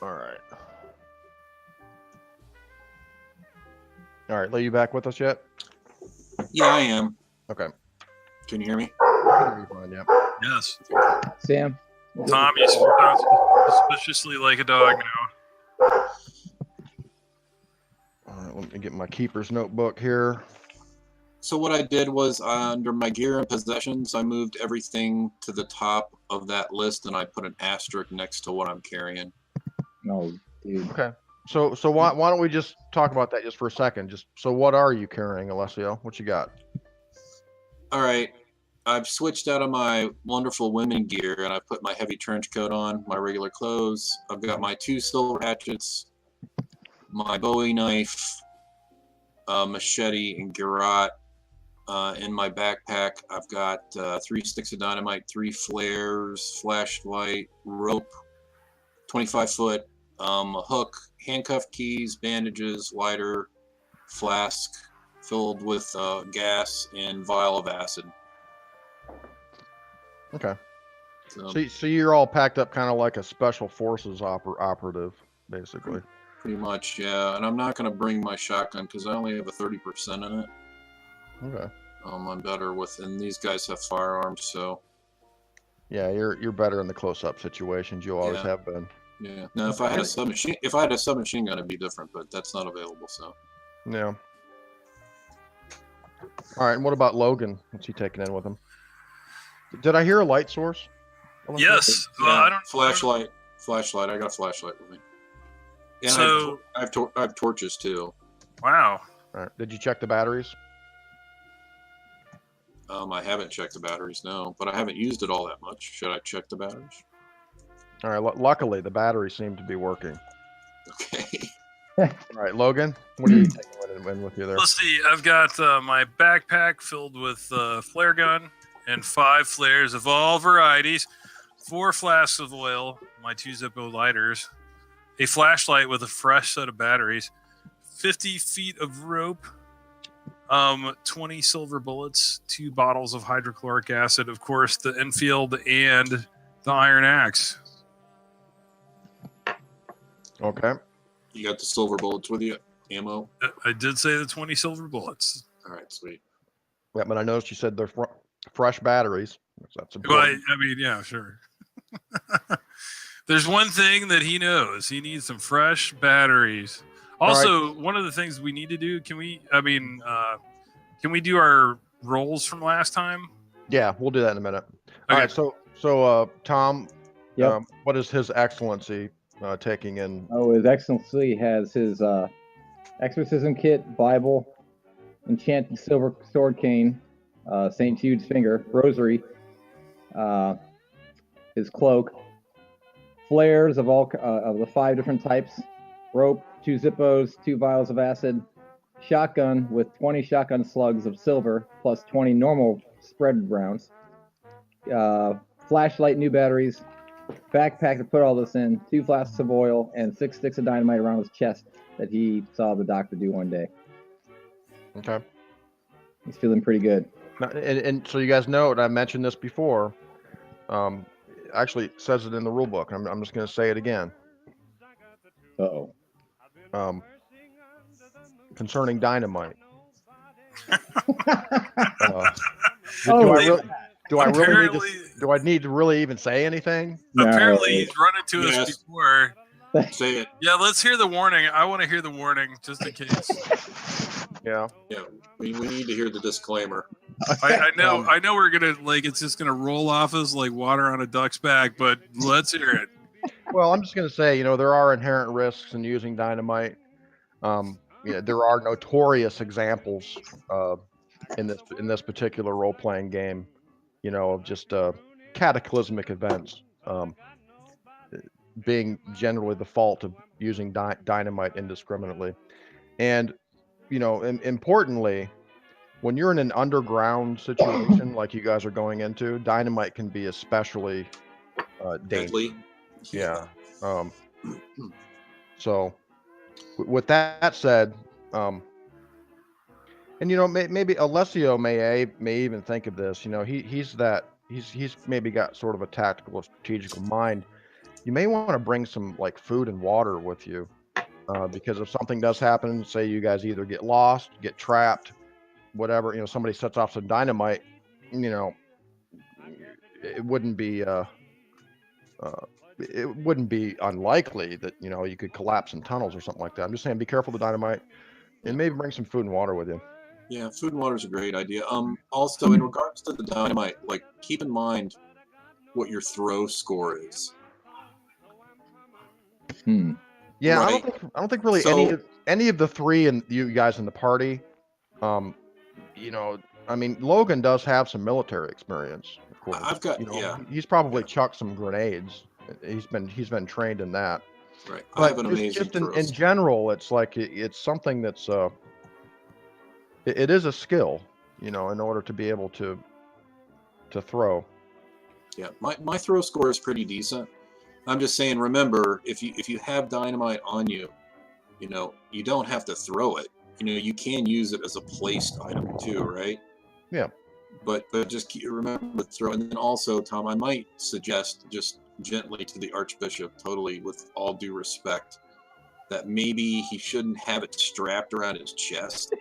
All right. All right, Lee, you back with us yet? Yeah, I am. Okay. Can you hear me? You're fine, yeah. Yes. Sam? Tom, you sound suspiciously like a dog now. All right, let me get my keeper's notebook here. So what I did was under my gear and possessions, I moved everything to the top of that list, and I put an asterisk next to what I'm carrying. No, dude. Okay. So why don't we just talk about that just for a second? So what are you carrying, Alessio? What you got? All right. I've switched out of my wonderful women gear, and I put my heavy trench coat on, my regular clothes. I've got my 2 silver hatchets, my Bowie knife, machete, and garrote. In my backpack, I've got 3 sticks of dynamite, 3 flares, flashlight, rope, 25-foot, a hook, handcuff keys, bandages, lighter, flask filled with gas, and vial of acid. Okay. So you're all packed up kind of like a special forces operative, basically. Pretty much, yeah. And I'm not going to bring my shotgun because I only have a 30% in it. Okay. I'm better with, and these guys have firearms, so. Yeah, you're better in the close-up situations. You always have been. Yeah. Now, if I had a submachine gun, it'd be different, but that's not available. So. Yeah. All right. And what about Logan? What's he taking in with him? Did I hear a light source? Yes. Yeah. I don't. Flashlight. I got a flashlight with me. And So I have torches too. wow. All right. Did you check the batteries? I haven't checked the batteries, no, but I haven't used it all that much. Should I check the batteries? All right. Luckily, the batteries seem to be working. Okay. All right, Logan, what are you taking in with you there? Let's see. I've got my backpack filled with flare gun and 5 flares of all varieties, 4 flasks of oil, my 2 Zippo lighters, a flashlight with a fresh set of batteries, 50 feet of rope, 20 silver bullets, 2 bottles of hydrochloric acid, of course, the Enfield and the iron axe. Okay. You got the silver bullets with you? Ammo? I did say the 20 silver bullets. All right, sweet. Yeah, but I noticed you said they're fresh batteries. That's Well, important. I mean, yeah, sure. There's one thing that he knows. He needs some fresh batteries. Also, one of the things we need to do, can we do our rolls from last time? Yeah, we'll do that in a minute. Okay. All right, so Tom, Yep. what is His Excellency taking in? Oh, His Excellency has his exorcism kit, Bible, enchanted silver sword cane, St. Jude's finger, rosary, his cloak, flares of all of the 5 different types, rope, 2 Zippos, 2 vials of acid, shotgun with 20 shotgun slugs of silver plus 20 normal spread rounds, flashlight, new batteries, backpack to put all this in, 2 flasks of oil, and 6 sticks of dynamite around his chest that he saw the doctor do one day. Okay. He's feeling pretty good. And so you guys know, and I mentioned this before. Actually, it says it in the rule book. I'm just going to say it again. Uh-oh. Concerning dynamite. Do I need to really even say anything? No. Apparently, he's run into us before. Say it. Yeah, let's hear the warning. I want to hear the warning just in case. Yeah. Yeah, we need to hear the disclaimer. I know we're gonna it's just gonna roll off us like water on a duck's back, but let's hear it. Well, I'm just going to say, there are inherent risks in using dynamite. There are notorious examples in this particular role-playing game, of just cataclysmic events being generally the fault of using dynamite indiscriminately. And, importantly, when you're in an underground situation like you guys are going into, dynamite can be especially dangerous. Deadly. Yeah. So with that said, and maybe Alessio may even think of this. He's maybe got sort of a tactical, strategical mind. you may want to bring some like food and water with you, because if something does happen, say you guys either get lost, get trapped, whatever, somebody sets off some dynamite, you know, it wouldn't be unlikely that you could collapse in tunnels or something like that. I'm just saying, be careful with the dynamite, and maybe bring some food and water with you. Yeah, food and water is a great idea. Also, in regards to the dynamite, like keep in mind what your throw score is. Yeah, Right. I don't think really So- any of the three and you guys in the party, I mean, Logan does have some military experience, of course. I've got He's probably chucked some grenades. He's been trained in that. right. I But have an amazing just throw in score. general, it's like it's something that's it is a skill, in order to be able to throw. Yeah, my throw score is pretty decent. I'm just saying, remember, if you have dynamite on you, you don't have to throw it. You can use it as a placed item too, right? Yeah. But just remember to throw. And then also, Tom, I might suggest just gently to the Archbishop, totally with all due respect, that maybe he shouldn't have it strapped around his chest.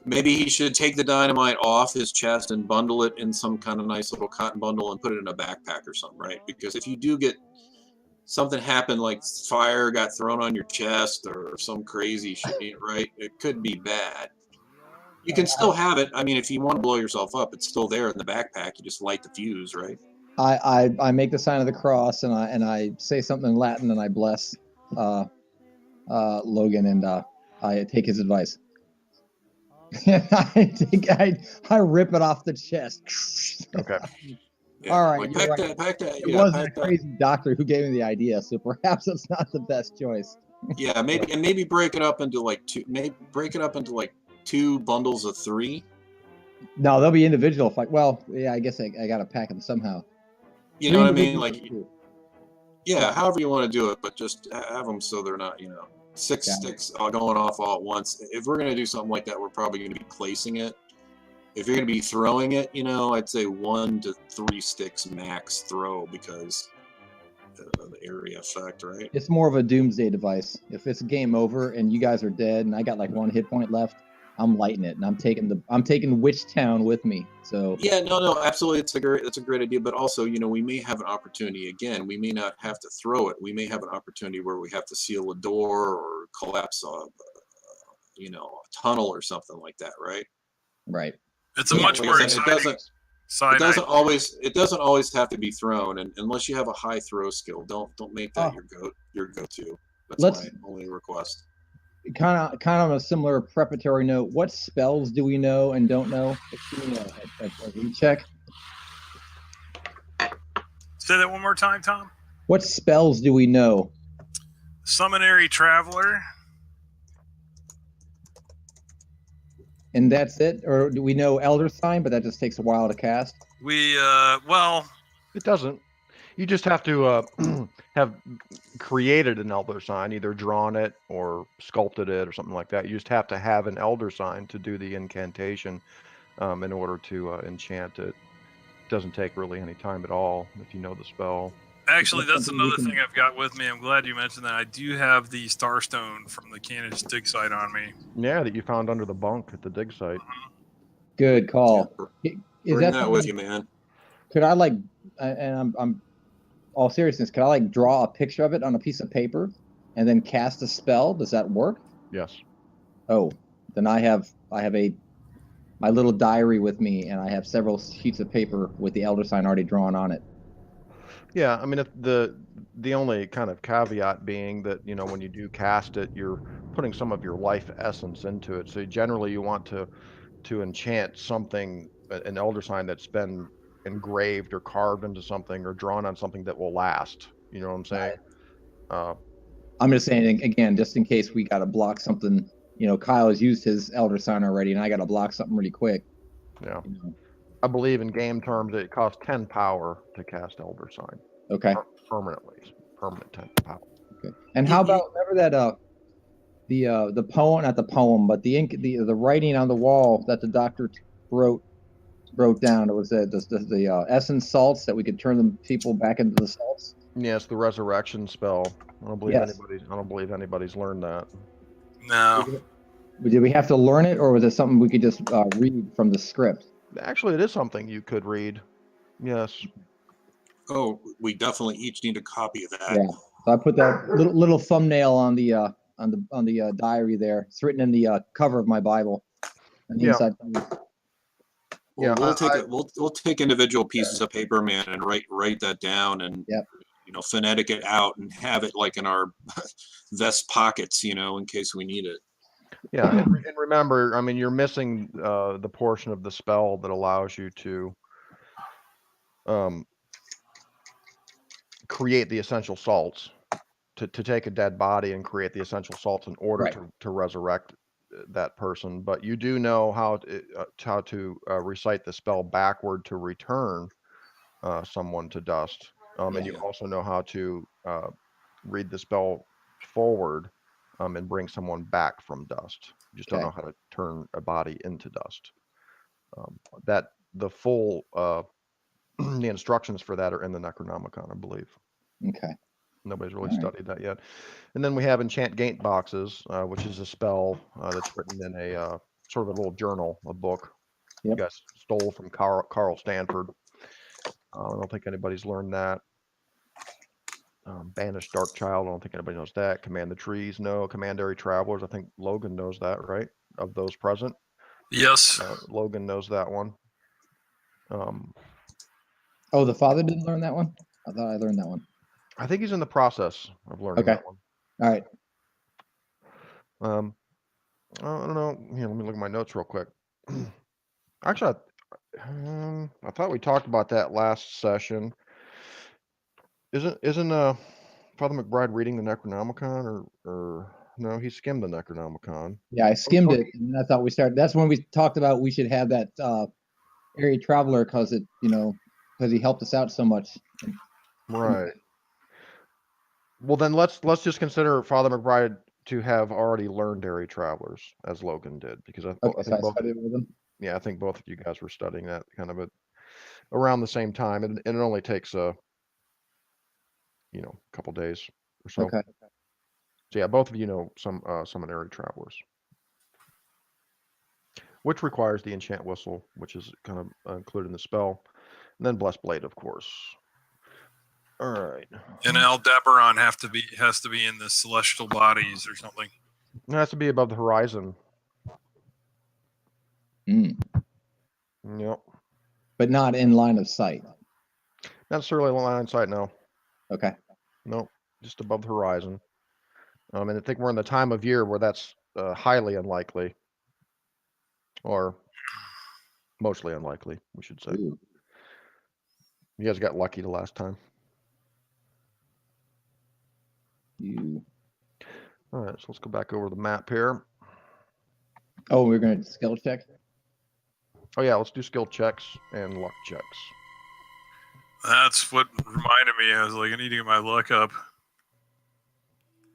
Maybe he should take the dynamite off his chest and bundle it in some kind of nice little cotton bundle and put it in a backpack or something, right? Because if you do get something happen, like fire got thrown on your chest or some crazy shit, right? It could be bad. You can still have it. I mean, if you want to blow yourself up, it's still there in the backpack. You just light the fuse, right? I make the sign of the cross and I say something in Latin and I bless Logan and I take his advice. I rip it off the chest. Okay. Yeah, All right, like, you're pack that. It Yeah, wasn't a pack that. crazy doctor who gave me the idea, so perhaps it's not the best choice. Yeah, maybe break it up into like two. Maybe break it up into like 2 bundles of 3. No, they'll be individual. Well, yeah, I guess I got to pack them somehow. You know what I mean? Individual Like, too. yeah, however you want to do it, but just have them so they're not, 6 Got it. sticks going off all at once. If we're gonna do something like that, we're probably gonna be placing it. If you're gonna be throwing it, I'd say 1 to 3 sticks max throw because of the area effect, right? It's more of a doomsday device. If it's game over and you guys are dead and I got like 1 hit point left, I'm lighting it and I'm taking Witch Town with me. So Yeah, no, absolutely. It's a great idea, but also, we may have an opportunity again. We may not have to throw it. We may have an opportunity where we have to seal a door or collapse a tunnel or something like that, right? right. It's a much Like I more said, exciting side. it doesn't always have to be thrown, and unless you have a high throw skill, don't make that your go-to. That's my only request. Kind of on a similar preparatory note, what spells do we know and don't know? Give me a recheck. Say that one more time, Tom. What spells do we know? Summonary Traveler. And that's it? Or do we know Elder Sign, but that just takes a while to cast? It doesn't. You just have to have created an elder sign, either drawn it or sculpted it or something like that. You just have to have an elder sign to do the incantation in order to enchant it. It doesn't take really any time at all if you know the spell. Actually, that's another thing I've got with me. I'm glad you mentioned that. I do have the Starstone from the Canon's dig site on me. Yeah, that you found under the bunk at the dig site. Good call. Yeah, Is bring that that with you, man. Could I and I'm all seriousness, could I draw a picture of it on a piece of paper and then cast a spell? Does that work? Yes. Oh, then I have my little diary with me, and I have several sheets of paper with the elder sign already drawn on it. Yeah, I mean, if the only kind of caveat being that when you do cast it, you're putting some of your life essence into it. So generally, you want to enchant something, an elder sign that's been engraved or carved into something or drawn on something that will last. You know what I'm saying? I'm just saying again, just in case we got to block something. Kyle has used his elder sign already, and I got to block something really quick. Yeah. I believe in game terms it costs 10 power to cast elder sign. Okay. Permanent 10 power. Okay. And how about remember that the poem, not the poem, but the writing on the wall that the doctor wrote down? It was the essence salts that we could turn the people back into the salts. Yes, the resurrection spell. I don't believe Yes. anybody's learned that. No. Did we have to learn it, or was it something we could just read from the script? Actually, it is something you could read. Yes. Oh, we definitely each need a copy of that. Yeah. So I put that little thumbnail on the diary there. It's written in the cover of my Bible. On the Yeah. inside. Well, Yeah, we'll take individual pieces of paper, man, and write that down, and Yep. phonetic it out and have it like in our vest pockets, in case we need it. Yeah, and remember, I mean, you're missing the portion of the spell that allows you to create the essential salts, to take a dead body and create the essential salts in order Right. to resurrect that person. But you do know how to recite the spell backward to return someone to dust, and you Yeah. also know how to read the spell forward and bring someone back from dust. You just don't Okay. know how to turn a body into dust. That the full the instructions for that are in the Necronomicon, I believe. Okay. Nobody's really All right. studied that yet. And then we have enchant gate boxes, which is a spell that's written in a sort of a little journal, a book. Yep. You guys stole from Carl Stanford. I don't think anybody's learned that. Banish Dark Child, I don't think anybody knows that. Command the Trees, no. Commandary Travelers, I think Logan knows that, right? Of those present, Yes. Logan knows that one. Oh, the father didn't learn that one? I thought I learned that one. I think he's in the process of learning Okay. that one. All right. I don't know. Here, let me look at my notes real quick. Actually, I thought we talked about that last session. Isn't Father McBride reading the Necronomicon, or no? He skimmed the Necronomicon. Yeah, I skimmed it, and I thought we started. That's when we talked about we should have that area traveler because he helped us out so much. Right. Well, then let's just consider Father McBride to have already learned Airy Travelers as Logan did, because I Okay, so think I both. studied with him. Yeah, I think both of you guys were studying that kind of around the same time, and it only takes a couple days or so. Okay. So yeah, both of you know some Airy Travelers, which requires the enchant whistle, which is kind of included in the spell, and then blessed blade, of course. All right. And Aldebaran has to be in the celestial bodies or something. It has to be above the horizon. Mm. Yep. But not in line of sight. Not necessarily line of sight, no. Okay. No, just above the horizon. And I think we're in the time of year where that's highly unlikely, or mostly unlikely, we should say. Ooh. You guys got lucky the last time. All right, so let's go back over the map here. Oh, we're going to skill check? Oh yeah, let's do skill checks and luck checks. That's what reminded me. I was like, I need to get my luck up.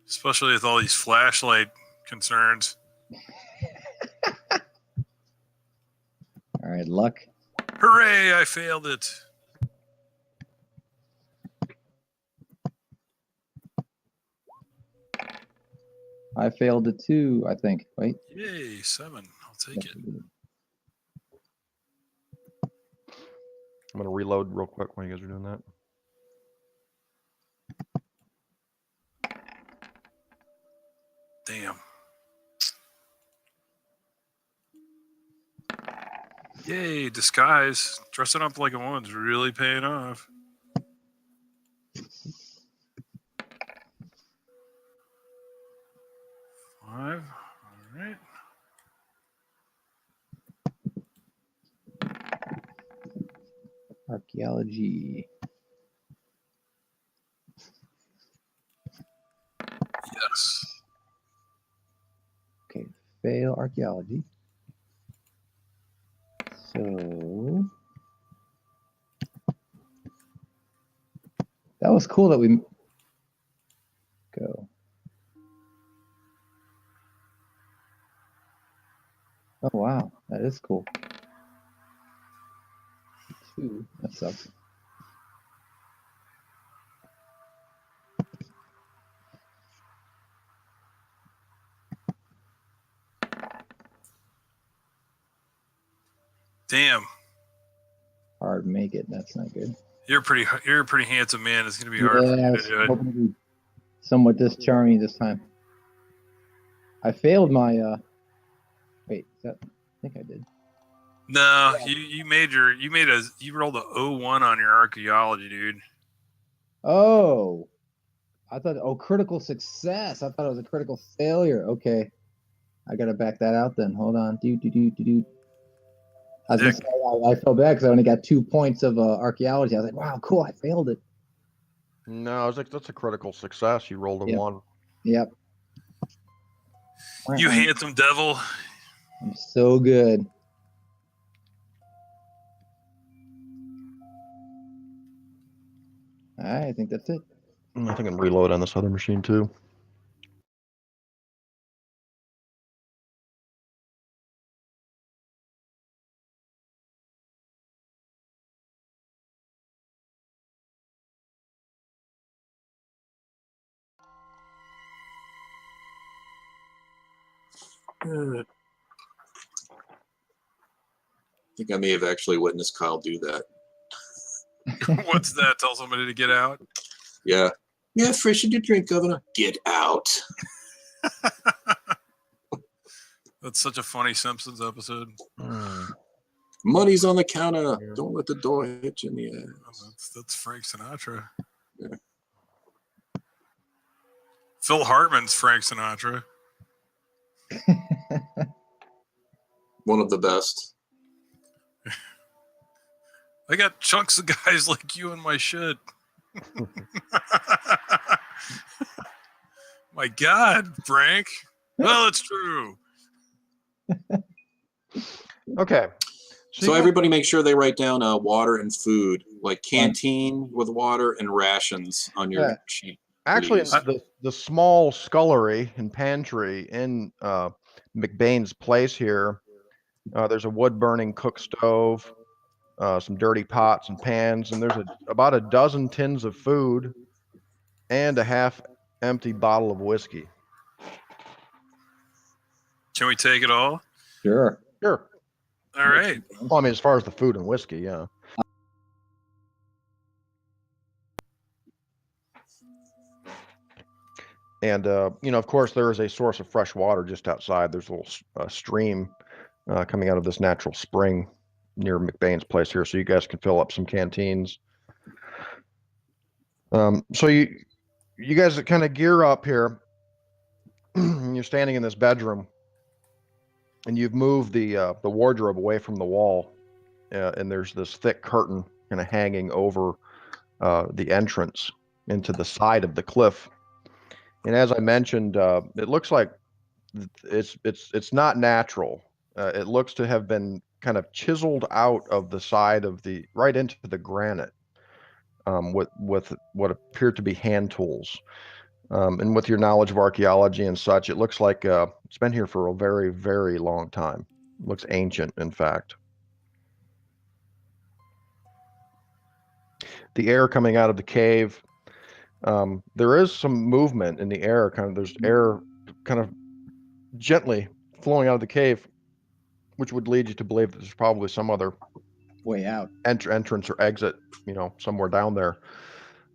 Especially with all these flashlight concerns. All right, luck. Hooray, I failed it. I failed it too, I think. Wait. Yay, 7. I'll take it. I'm going to reload real quick while you guys are doing that. Damn. Yay, disguise. Dressing up like a woman's really paying off. Five. All right. Archaeology. Yes. Okay, fail archaeology. So that was cool that we go. Oh wow, that is cool. 2, that sucks. Damn. Hard to make it. That's not good. You're a pretty handsome man. It's gonna be hard for Yeah, I you was to do it. hoping to be somewhat disarming this time. I failed my. Wait, I think I did. No, you rolled a 01 on your archaeology, dude. Oh, I thought. Oh, critical success. I thought it was a critical failure. Okay, I gotta back that out then. Hold on. Do. I was gonna say, I felt bad because I only got 2 points of archaeology. I was like, wow, cool. I failed it. No, I was like, that's a critical success. You rolled a Yep. 1. Yep. You handsome devil. I'm so good. All right, I think that's it. I think I'm reload on this other machine too. I think I may have actually witnessed Kyle do that. What's that? Tell somebody to get out. Yeah. Yeah, freshen your drink, Governor. Get out. That's such a funny Simpsons episode. Money's on the counter. Don't let the door hit you in the ass. That's Frank Sinatra. Yeah. Phil Hartman's Frank Sinatra. One of the best. I got chunks of guys like you in my shit. My God, Frank. Well, it's true. Okay. So everybody make sure they write down water and food, like canteen with water and rations on your sheet. Actually, please. the small scullery and pantry in McBain's place here, there's a wood-burning cook stove, some dirty pots and pans, and there's about a dozen tins of food and a half-empty bottle of whiskey. Can we take it all? Sure. Sure. All right. Well, I mean, as far as the food and whiskey, yeah. And, of course, there is a source of fresh water just outside. There's a little stream coming out of this natural spring near McBain's place here, so you guys can fill up some canteens. So you guys kind of gear up here. You're standing in this bedroom, and you've moved the wardrobe away from the wall, and there's this thick curtain kind of hanging over the entrance into the side of the cliff. And as I mentioned, it looks like it's not natural. It looks to have been kind of chiseled out of the side of right into the granite with what appear to be hand tools. And with your knowledge of archaeology and such, it looks like it's been here for a very, very long time. It looks ancient, in fact. The air coming out of the cave, there is some movement in the air. There's air kind of gently flowing out of the cave, which would lead you to believe that there's probably some other way out entrance or exit, somewhere down there.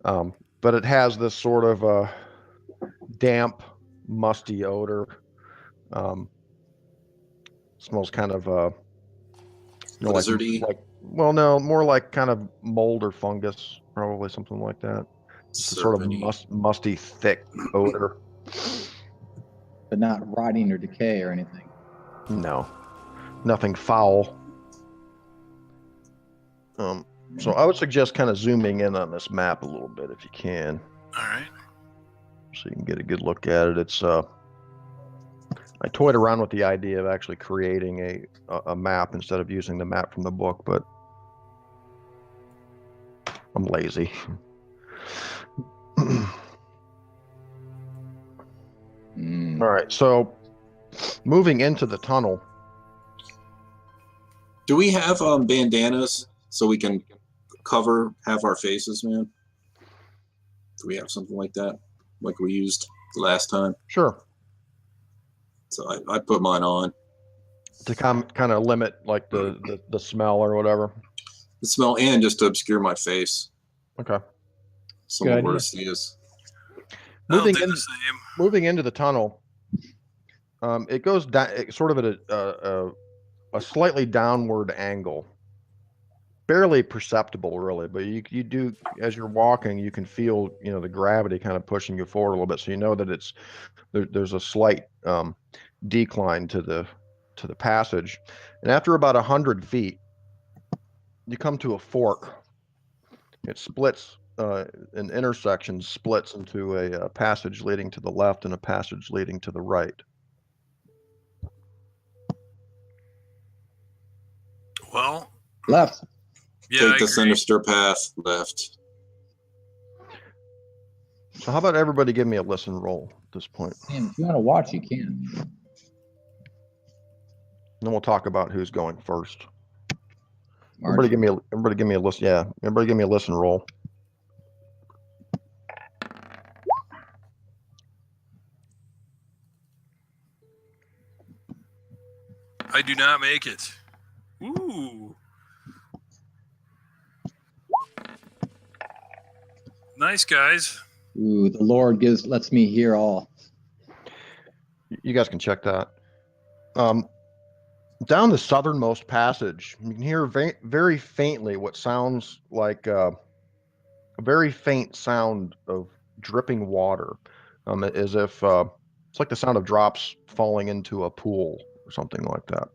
But it has this sort of damp, musty odor. Smells kind of lizardy. No, more like kind of mold or fungus, probably something like that. Sort of musty, thick odor. But not rotting or decay or anything. No, nothing foul. So I would suggest kind of zooming in on this map a little bit if you can. All right. So you can get a good look at it. It's I toyed around with the idea of actually creating a map instead of using the map from the book, but I'm lazy. All right, so moving into the tunnel. Do we have bandanas so we can cover half our faces, man? Do we have something like that, like we used last time? Sure. So I put mine on. to kind of limit like the smell or whatever. The smell and just to obscure my face. Okay. Someone were to see us. Moving I'll do in, the same. moving into the tunnel, it goes down sort of at a slightly downward angle. Barely perceptible, really, but you do, as you're walking, you can feel, the gravity kind of pushing you forward a little bit, so you know that there's a slight decline to the passage, and after about 100 feet, you come to a fork. It splits, an intersection splits into a passage leading to the left and a passage leading to the right. Well, Left. yeah, Take I the agree. sinister path left. So how about everybody give me a listen roll at this point? And if you want to watch, you can. Then we'll talk about who's going first. March. Everybody give me a listen. Yeah, everybody give me a listen roll. I do not make it. Ooh. Nice, guys. Ooh, the Lord lets me hear all. You guys can check that. Down the southernmost passage, you can hear very faintly what sounds like a very faint sound of dripping water, as if it's like the sound of drops falling into a pool or something like that.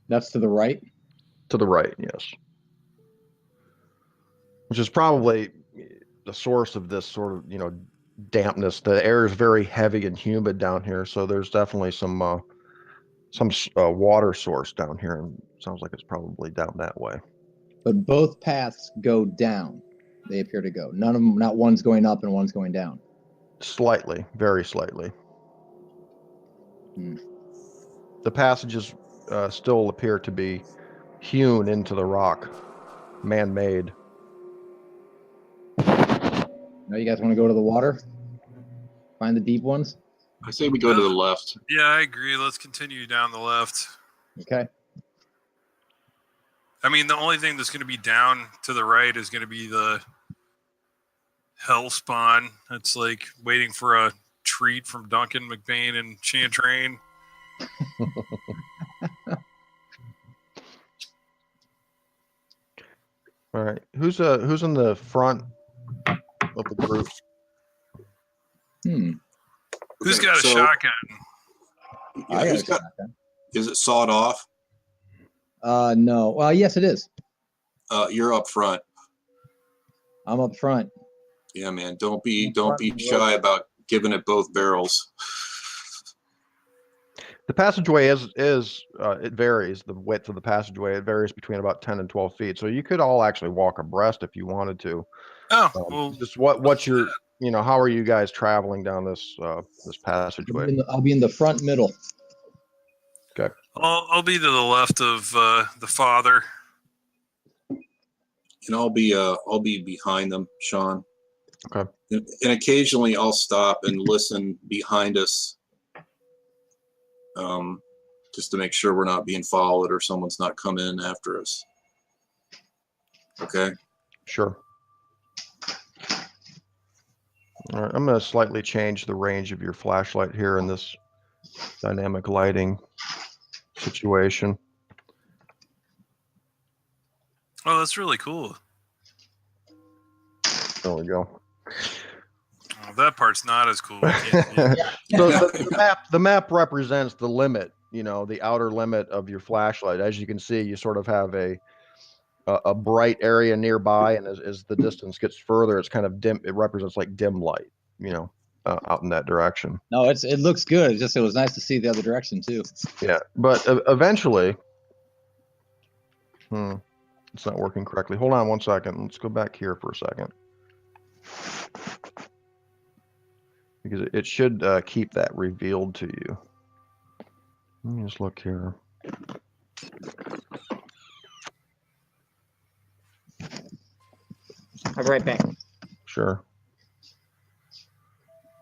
That's to the right. To the right, yes. Which is probably the source of this sort of, dampness. The air is very heavy and humid down here, so there's definitely some water source down here, and sounds like it's probably down that way. But both paths go down. They appear to go. None of them, not one's going up and one's going down. Slightly, very slightly. The passages still appear to be hewn into the rock, man-made. Now you guys want to go to the water? Find the deep ones? I say we go to the left. Yeah, I agree. Let's continue down the left. Okay. I mean, the only thing that's going to be down to the right is going to be the hell spawn. It's like waiting for a treat from Duncan McBain and Chantrain. All right, who's in the front of the group? Who's got a shotgun? Yeah, I got who's a got? shotgun. Is it sawed off? No. Well, yes, it is. You're up front. I'm up front. Yeah, man. Don't be shy about giving it both barrels. The passageway is it varies. The width of the passageway, it varies between about 10 and 12 feet. So you could all actually walk abreast if you wanted to. Oh, well, Just what's your, how are you guys traveling down this passageway? I'll be in the front middle. Okay. I'll be to the left of the father. And I'll be behind them, Sean. Okay. And occasionally I'll stop and listen behind us, just to make sure we're not being followed or someone's not coming in after us. Okay. Sure. All right, I'm going to slightly change the range of your flashlight here in this dynamic lighting situation. Oh, that's really cool. There we go. Oh, that part's not as cool. So the map represents the limit, the outer limit of your flashlight. As you can see, you sort of have a bright area nearby, and as the distance gets further, it's kind of dim. It represents like dim light, out in that direction. No, it looks good. It's just it was nice to see the other direction too. Yeah, but eventually, it's not working correctly. Hold on one second. Let's go back here for a second, because it should keep that revealed to you. Let me just look here. I'll be right back. Sure.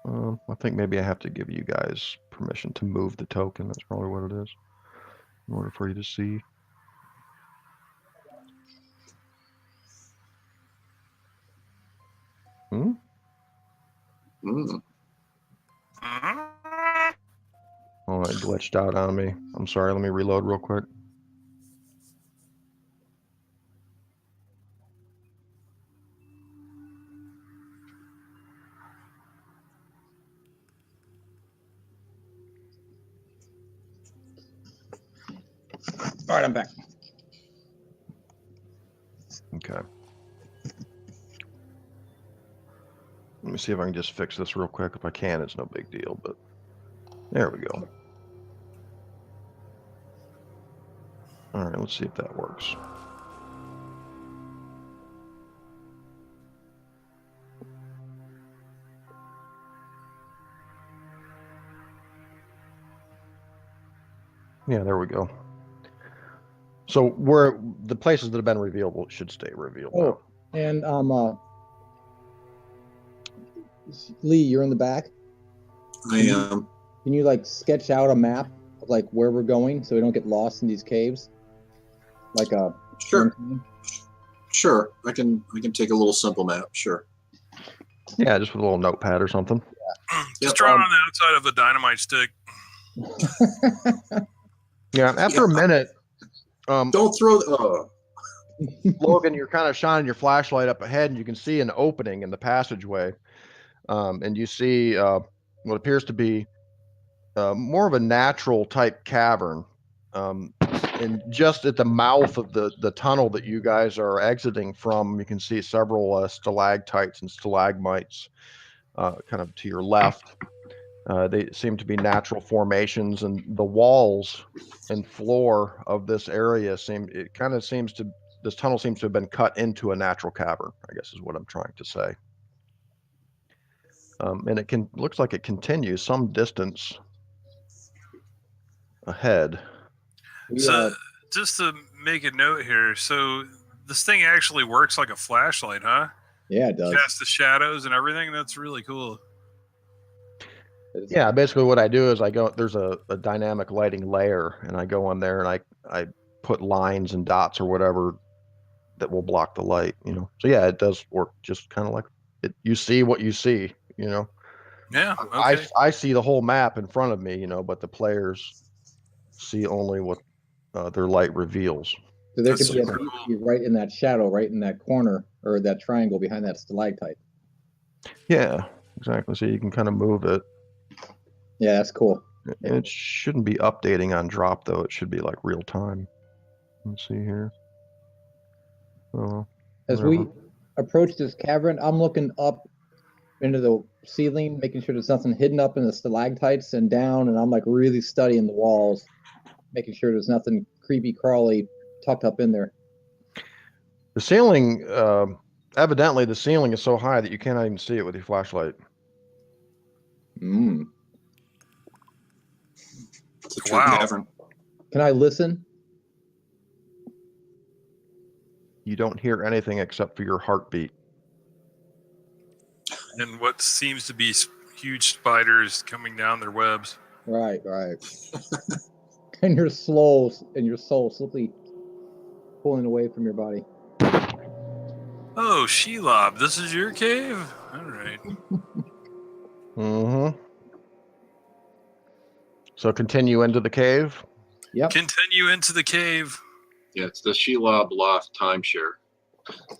I think maybe I have to give you guys permission to move the token. That's probably what it is, in order for you to see. Hmm? Mm. Oh, it glitched out on me. I'm sorry. Let me reload real quick. All right, I'm back. Okay. Let me see if I can just fix this real quick. If I can, it's no big deal, but there we go. All right, let's see if that works. Yeah, there we go. So where the places that have been revealed should stay revealed now. And Lee, you're in the back. I am. Can you like sketch out a map of like where we're going so we don't get lost in these caves? Like a Sure. Sure. I can take a little simple map. Sure. Yeah, just with a little notepad or something. Just draw it on the outside of a dynamite stick. Yeah, after a minute, Don't throw. Logan, you're kind of shining your flashlight up ahead, and you can see an opening in the passageway, and you see what appears to be more of a natural type cavern, and just at the mouth of the tunnel that you guys are exiting from, you can see several stalactites and stalagmites, kind of to your left. They seem to be natural formations, and the walls and floor of this area this tunnel seems to have been cut into a natural cavern, I guess is what I'm trying to say. And it looks like it continues some distance ahead. So just to make a note here, so this thing actually works like a flashlight, huh? Yeah, it does. Cast the shadows and everything. That's really cool. Yeah, basically what I do is there's a dynamic lighting layer, and I go on there and I put lines and dots or whatever that will block the light, So yeah, it does work just kind of like you see what you see, Yeah. Okay. I see the whole map in front of me, but the players see only what their light reveals. So there could be a beastie right in that shadow, right in that corner, or that triangle behind that stalactite. Yeah, exactly. So you can kind of move it. Yeah, that's cool. And it shouldn't be updating on drop, though. It should be like real time. Let's see here. As we approach this cavern, I'm looking up into the ceiling, making sure there's nothing hidden up in the stalactites and down, and I'm like really studying the walls, making sure there's nothing creepy crawly tucked up in there. The ceiling, evidently the ceiling is so high that you cannot even see it with your flashlight. It's a true cavern. Can I listen? You don't hear anything except for your heartbeat. And what seems to be huge spiders coming down their webs. Right. And your soul slowly pulling away from your body. Oh, Shelob, this is your cave? All right. Mm-hmm. So continue into the cave? Yep. Continue into the cave. Yeah, it's the Shelob Loft timeshare.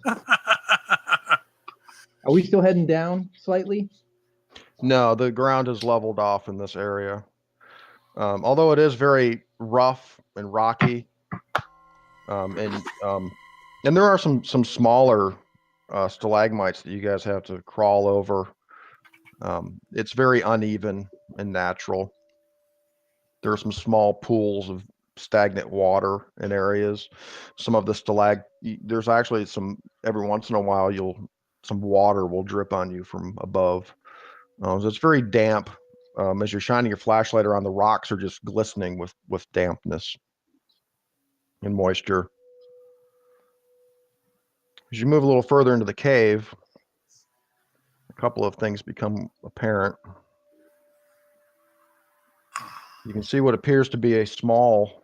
Are we still heading down slightly? No, the ground is leveled off in this area. Although it is very rough and rocky, and there are some smaller stalagmites that you guys have to crawl over. It's very uneven and natural. There are some small pools of stagnant water in areas. Some of the there's actually every once in a while some water will drip on you from above. So it's very damp. As you're shining your flashlight around, the rocks are just glistening with dampness and moisture. As you move a little further into the cave, a couple of things become apparent. You can see what appears to be a small,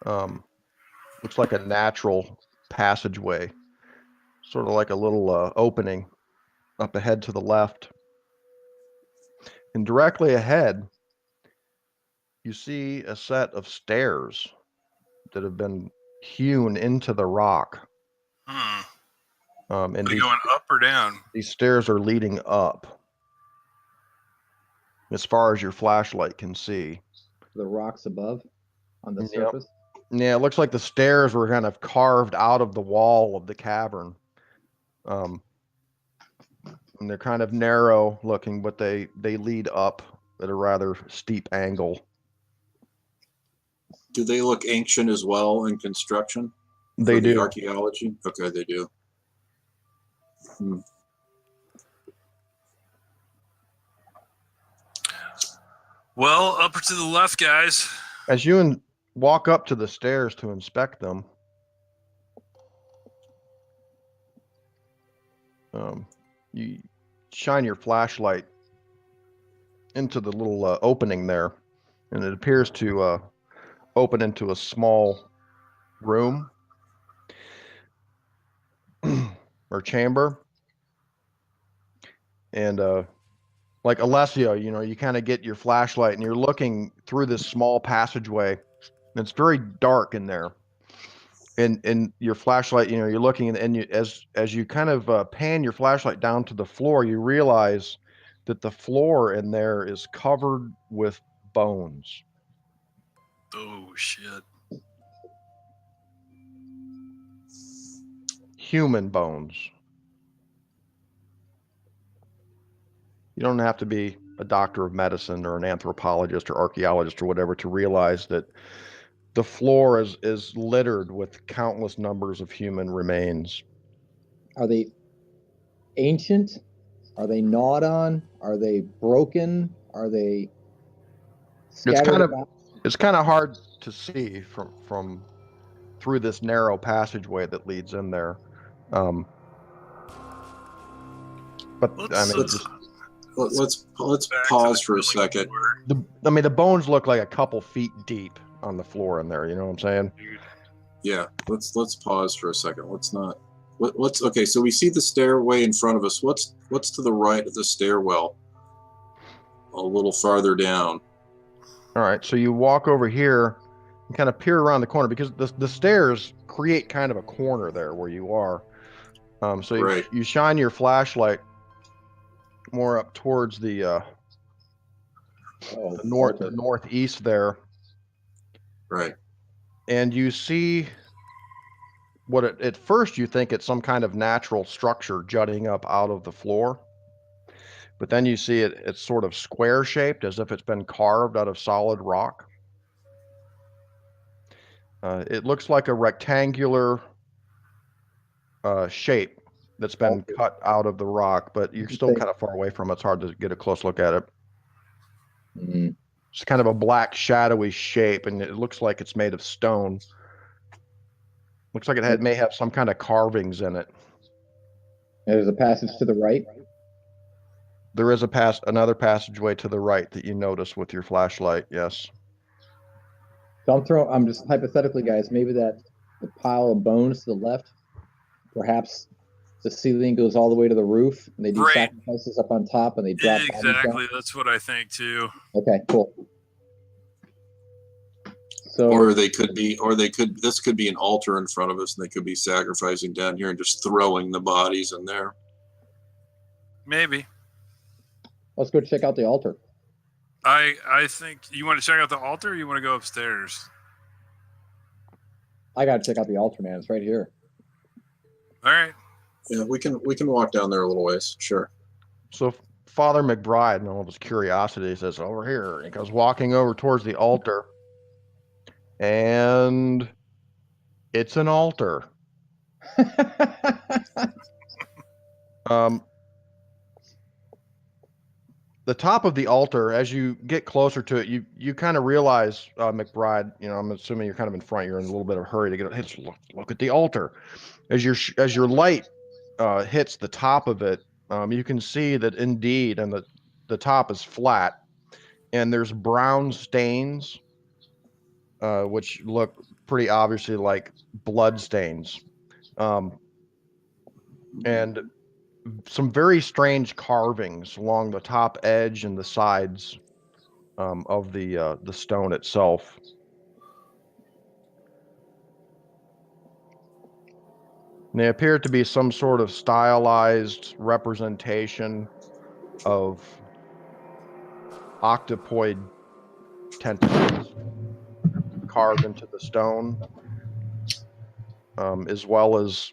looks like a natural passageway, sort of like a little opening up ahead to the left. And directly ahead, you see a set of stairs that have been hewn into the rock. And Are they going up or down? These stairs are leading up, as far as your flashlight can see. The rocks above on the surface? Yeah, it looks like the stairs were kind of carved out of the wall of the cavern. And they're kind of narrow looking, but they lead up at a rather steep angle. Do they look ancient as well in construction? They do. Archaeology? Okay, they do. Well, up to the left, guys. As you walk up to the stairs to inspect them, you shine your flashlight into the little opening there, and it appears to open into a small room or chamber. And like Alessio, you kind of get your flashlight and you're looking through this small passageway, and it's very dark in there. And your flashlight, you're looking, and as you kind of pan your flashlight down to the floor, you realize that the floor in there is covered with bones. Oh, shit. Human bones. You don't have to be a doctor of medicine or an anthropologist or archaeologist or whatever to realize that the floor is littered with countless numbers of human remains. Are they ancient? Are they gnawed on? Are they broken? Are they scattered about? It's kind of hard to see from through this narrow passageway that leads in there. But let's pause for a second. The bones look like a couple feet deep on the floor in there. You know what I'm saying? Yeah. Let's pause for a second. Okay. So we see the stairway in front of us. What's to the right of the stairwell? A little farther down. All right. So you walk over here and kind of peer around the corner, because the stairs create kind of a corner there where you are. So you shine your flashlight more up towards the northeast there. Right. And you see what at first you think it's some kind of natural structure jutting up out of the floor. But then you see it's sort of square shaped, as if it's been carved out of solid rock. It looks like a rectangular shape that's been cut out of the rock, but you're still kind of far away from it. It's hard to get a close look at it. Mm-hmm. It's kind of a black, shadowy shape, and it looks like it's made of stone. Looks like it may have some kind of carvings in it. There's a passage to the right. There is another passageway to the right that you notice with your flashlight. Yes. So I'm just hypothetically, guys, maybe the pile of bones to the left, perhaps the ceiling goes all the way to the roof, and they do sacrifices up on top, and they drop. Exactly, that's what I think too. Okay, cool. So, this could be an altar in front of us, and they could be sacrificing down here and just throwing the bodies in there. Maybe. Let's go check out the altar. I think you want to check out the altar, or you want to go upstairs? I gotta check out the altar, man. It's right here. All right. Yeah, we can walk down there a little ways. Sure. So Father McBride, in all of his curiosity, says, "Over here." And he goes walking over towards the altar, and it's an altar. The top of the altar, as you get closer to it, you kind of realize, McBride, I'm assuming you're kind of in front. You're in a little bit of a hurry to get. Look at the altar. As your light hits the top of it, you can see that indeed, and the top is flat, and there's brown stains, which look pretty obviously like blood stains, and some very strange carvings along the top edge and the sides of the stone itself. And they appear to be some sort of stylized representation of octopoid tentacles carved into the stone, as well as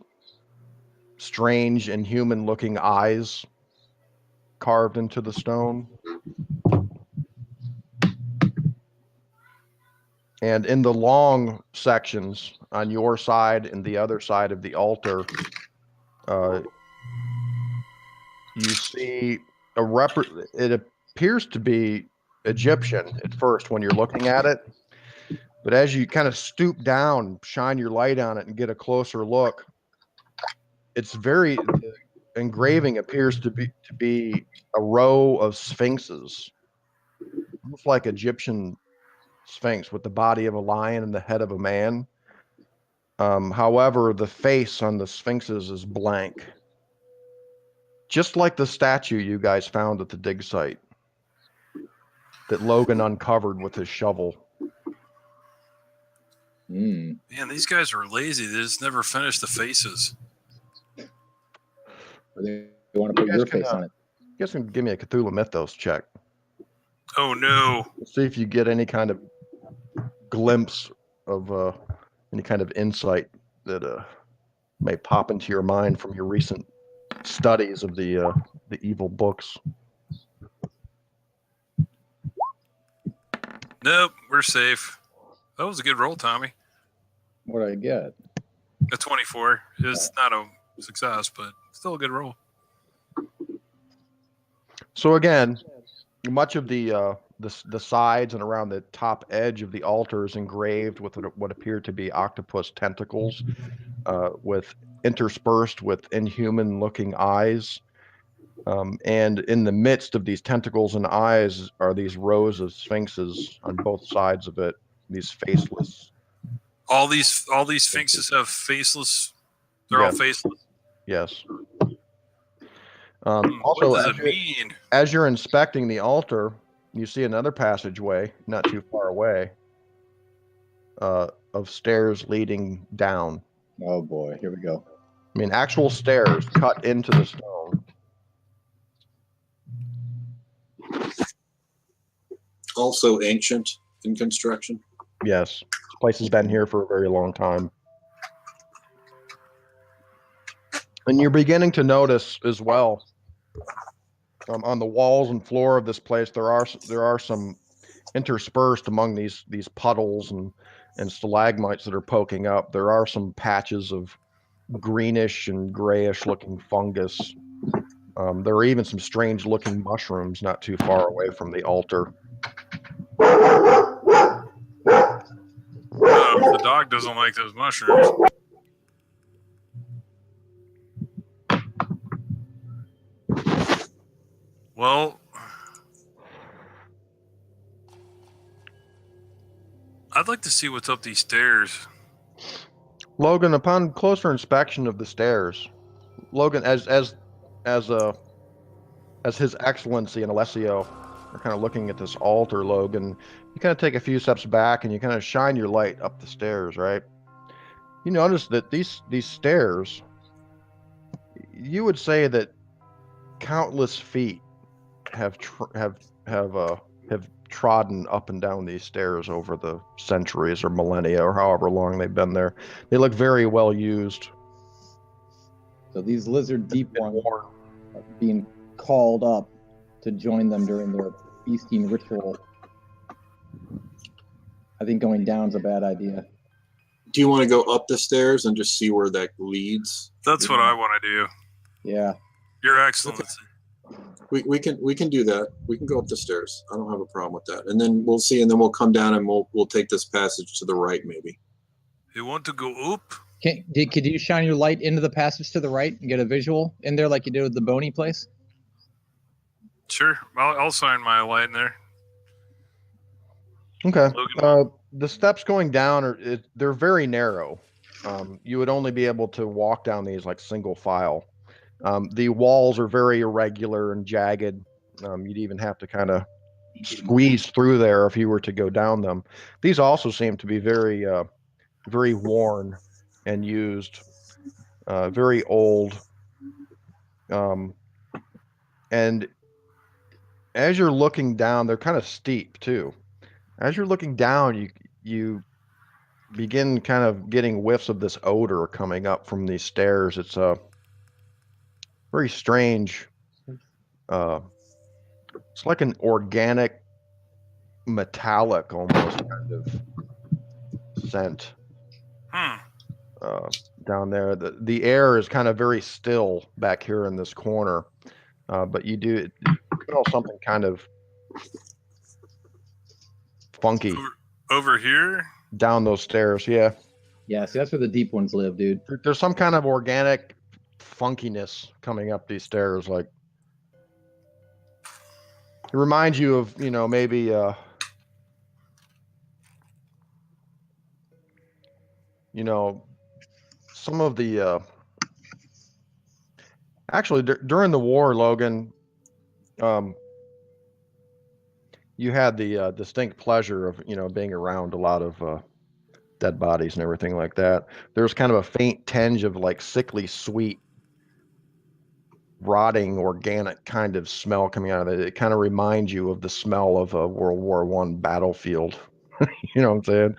strange and human-looking eyes carved into the stone. And in the long sections on your side and the other side of the altar, you see it appears to be Egyptian at first when you're looking at it. But as you kind of stoop down, shine your light on it and get a closer look, the engraving appears to be a row of sphinxes, almost like Egyptian sphinx with the body of a lion and the head of a man. However, the face on the sphinxes is blank, just like the statue you guys found at the dig site that Logan uncovered with his shovel. Man, these guys were lazy. They just never finished the faces. They want to put your face on it. You guys can give me a Cthulhu Mythos check. Oh no! See if you get any kind of glimpse of any kind of insight that may pop into your mind from your recent studies of the evil books. Nope, we're safe. That was a good roll, Tommy. What did I get? A 24. It's not a success, but still a good roll. So again, much of the sides and around the top edge of the altar is engraved with what appear to be octopus tentacles, with interspersed with inhuman-looking eyes. And in the midst of these tentacles and eyes are these rows of sphinxes on both sides of it. These faceless. All these sphinxes have faceless. They're all faceless. Yes. What Also, does it mean? as you're inspecting the altar, you see another passageway not too far away of stairs leading down. Oh boy, here we go. I mean, actual stairs cut into the stone. Also ancient in construction. Yes, this place has been here for a very long time. And you're beginning to notice as well, on the walls and floor of this place, there are some interspersed among these puddles and stalagmites that are poking up. There are some patches of greenish and grayish looking fungus. There are even some strange looking mushrooms not too far away from the altar. The dog doesn't like those mushrooms. Well, I'd like to see what's up these stairs. Logan, upon closer inspection of the stairs, Logan, as His Excellency and Alessio are kind of looking at this altar, Logan, you kind of take a few steps back and you kind of shine your light up the stairs, right? You notice that these stairs, you would say that countless feet have trodden up and down these stairs over the centuries or millennia or however long they've been there. They look very well used. So these lizard deep ones are being called up to join them during their feasting ritual. I think going down's a bad idea. Do you want to go up the stairs and just see where that leads? That's what I want to do. Yeah. Your Excellency. We can do that. We can go up the stairs. I don't have a problem with that. And then we'll see, and then we'll come down and we'll take this passage to the right, maybe. You want to go up? Could you shine your light into the passage to the right and get a visual in there like you did with the Boney place? Sure, I'll sign my light in there. Okay. Logan. The steps going down they're very narrow. You would only be able to walk down these like single file. The walls are very irregular and jagged. You'd even have to kind of squeeze through there if you were to go down them. These also seem to be very, very worn and used, very old. And as you're looking down, they're kind of steep too. As you're looking down, you begin kind of getting whiffs of this odor coming up from these stairs. It's a very strange. It's like an organic, metallic almost kind of scent down there. The air is kind of very still back here in this corner, but you do smell something kind of funky over here down those stairs. Yeah. Yeah, see, that's where the deep ones live, dude. There's some kind of organic funkiness coming up these stairs. Like, it reminds you of, maybe some of the actually during the war, Logan, you had the distinct pleasure of being around a lot of dead bodies and everything like that. There's kind of a faint tinge of like sickly sweet, rotting organic kind of smell coming out of it. It kind of reminds you of the smell of a World War I battlefield. You know what I'm saying?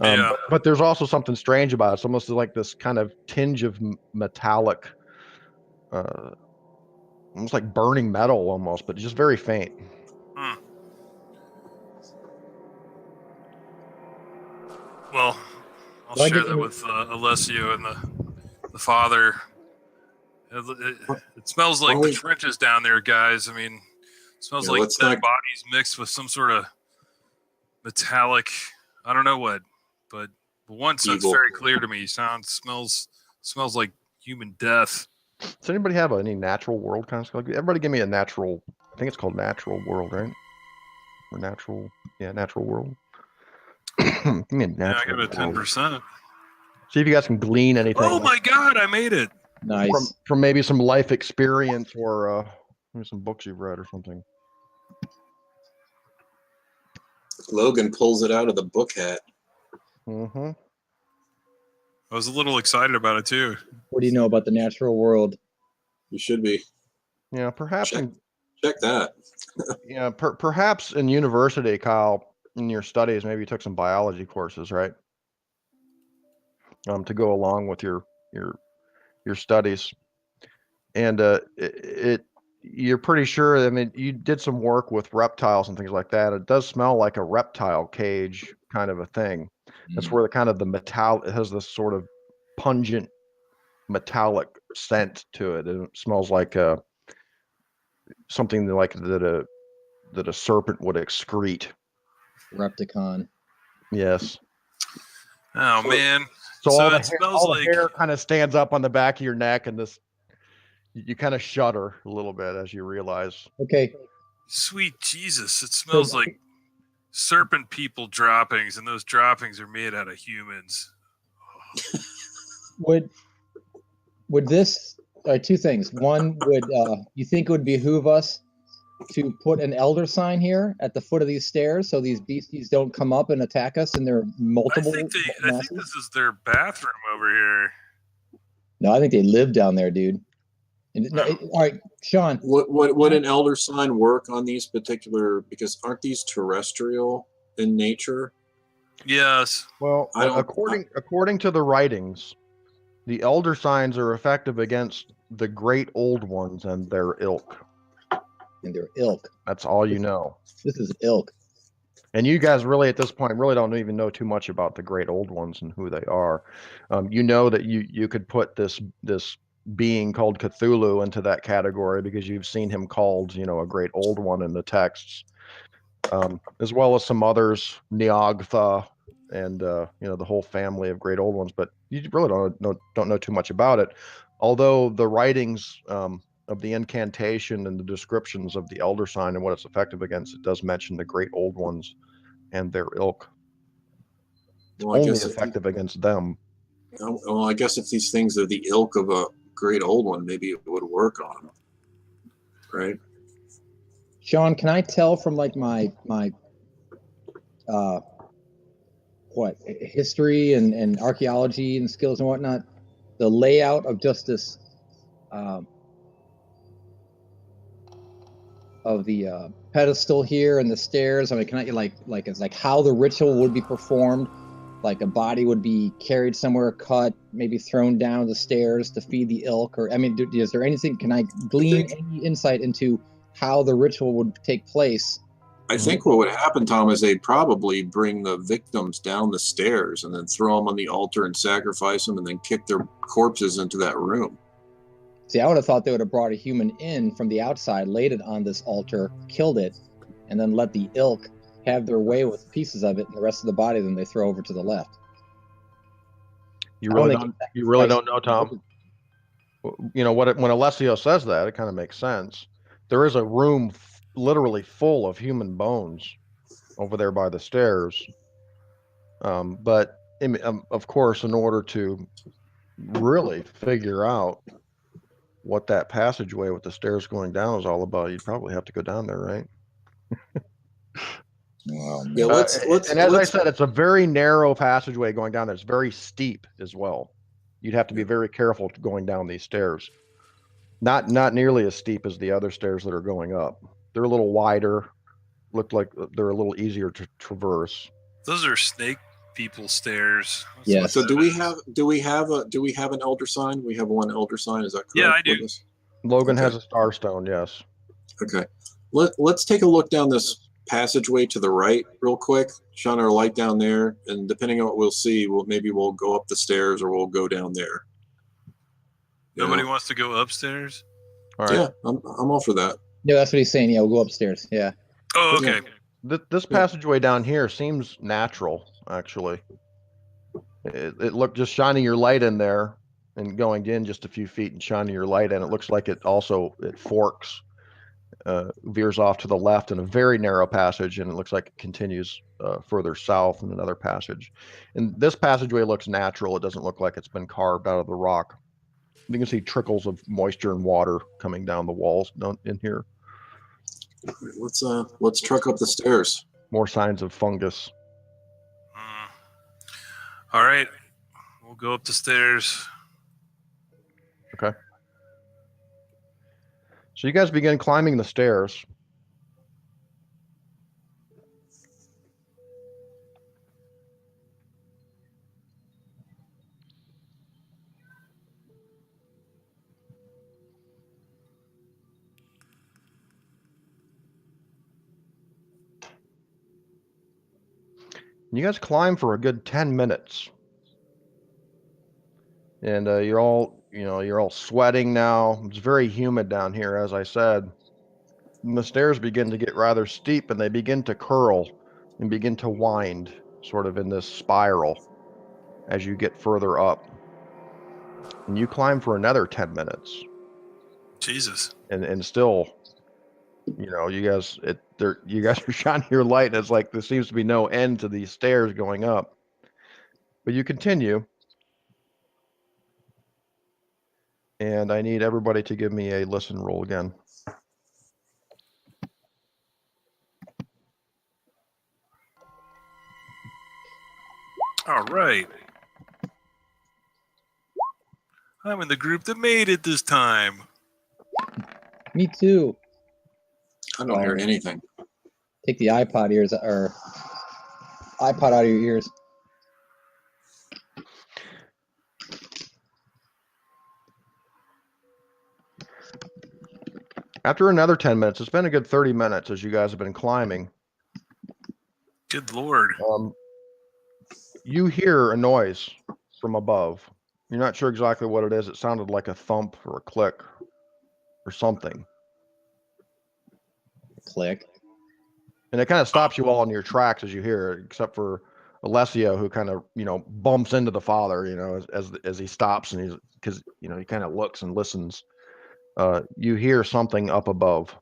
Yeah. But there's also something strange about it. It's almost like this kind of tinge of metallic, almost like burning metal almost, but just very faint. Well, I'll share that with Alessio and the father. It smells like the trenches down there, guys. I mean, it smells like dead bodies mixed with some sort of metallic. I don't know what, but one sounds very clear to me. Smells like human death. Does anybody have any natural world kind of stuff? Everybody give me a natural. I think it's called natural world, right? Or natural world. Give me a natural. Yeah, I got a 10%. See if you guys can glean anything. Oh my God, I made it! Nice. From maybe some life experience or maybe some books you've read or something. Logan pulls it out of the book hat. Mm-hmm. I was a little excited about it too. What do you know about the natural world? You should be. Yeah, perhaps. Check that. Yeah, perhaps in university, Kyle, in your studies, maybe you took some biology courses, right? To go along with your studies, and you're pretty sure. I mean, you did some work with reptiles and things like that. It does smell like a reptile cage kind of a thing. That's where the metal, it has this sort of pungent metallic scent to it. It smells like something like that a serpent would excrete. Repticon. Yes. Oh man. So all the hair kind of stands up on the back of your neck, and you kind of shudder a little bit as you realize. Okay. Sweet Jesus, it smells like serpent people droppings, and those droppings are made out of humans. Would this two things? One, would you think it would behoove us to put an elder sign here at the foot of these stairs so these beasties don't come up and attack us and they're multiple? I think this is their bathroom over here. No, I think they live down there, dude. All right, Sean. Would an elder sign work on these particular? Because aren't these terrestrial in nature? Yes. Well, according to the writings, the elder signs are effective against the great old ones and their ilk. That's all you know. This is ilk. And you guys really, at this point, really don't even know too much about the great old ones and who they are. You know that you could put this being called Cthulhu into that category because you've seen him called, a great old one in the texts, as well as some others, Neogtha, and the whole family of great old ones, but you really don't know too much about it. Although the writings of the incantation and the descriptions of the elder sign and what it's effective against, it does mention the great old ones and their ilk. It's Well, I only guess effective against them. well, I guess if these things are the ilk of a great old one, maybe it would work on them, right? Sean, can I tell from like my history and archaeology and skills and whatnot, the layout of just this of the pedestal here and the stairs? I mean, can I like it's like how the ritual would be performed? Like a body would be carried somewhere, cut, maybe thrown down the stairs to feed the ilk, or I mean, is there anything? Can I glean any insight into how the ritual would take place? I think what would happen, Tom, is they'd probably bring the victims down the stairs and then throw them on the altar and sacrifice them and then kick their corpses into that room. See, I would have thought they would have brought a human in from the outside, laid it on this altar, killed it, and then let the ilk have their way with pieces of it, and the rest of the body then they throw over to the left. You really don't know, Tom. When Alessio says that, it kind of makes sense. There is a room literally full of human bones over there by the stairs. But of course, in order to really figure out what that passageway with the stairs going down is all about, you'd probably have to go down there, right? Yeah, I said, it's a very narrow passageway going down there. It's very steep as well. You'd have to be very careful going down these stairs. Not nearly as steep as the other stairs that are going up. They're a little wider. Look like they're a little easier to traverse. Those are snake people stairs. Yeah. So do we have an elder sign? We have one elder sign. Is that correct? Yeah, I do. Logan has a star stone. Yes. Okay. Let's take a look down this passageway to the right real quick. Shine our light down there, and depending on what we'll see, maybe we'll go up the stairs or we'll go down there. Nobody wants to go upstairs? All right. Yeah, I'm all for that. Yeah, that's what he's saying. Yeah, we'll go upstairs. Yeah. Oh, okay. This passageway down here seems natural, actually. It looked, just shining your light in there and going in just a few feet and shining your light in, it looks like it forks, veers off to the left in a very narrow passage, and it looks like it continues further south in another passage. And this passageway looks natural. It doesn't look like it's been carved out of the rock. You can see trickles of moisture and water coming down the walls in here. Let's truck up the stairs. More signs of fungus. All right. We'll go up the stairs. Okay. So you guys begin climbing the stairs. You guys climb for a good 10 minutes. And you're all sweating now. It's very humid down here, as I said. And the stairs begin to get rather steep, and they begin to curl and begin to wind, sort of in this spiral as you get further up. And you climb for another 10 minutes. Jesus. And still, you guys are shining your light, and it's like there seems to be no end to these stairs going up. But you continue. And I need everybody to give me a listen roll again. All right. I'm in the group that made it this time. Me too. I don't hear anything. Take the iPod ears or iPod out of your ears. After another 10 minutes, it's been a good 30 minutes as you guys have been climbing. Good Lord. You hear a noise from above. You're not sure exactly what it is. It sounded like a thump or a click or something. Click. And it kind of stops you all in your tracks as you hear it, except for Alessio, who kind of bumps into the father, as he stops, and because he kind of looks and listens. You hear something up above.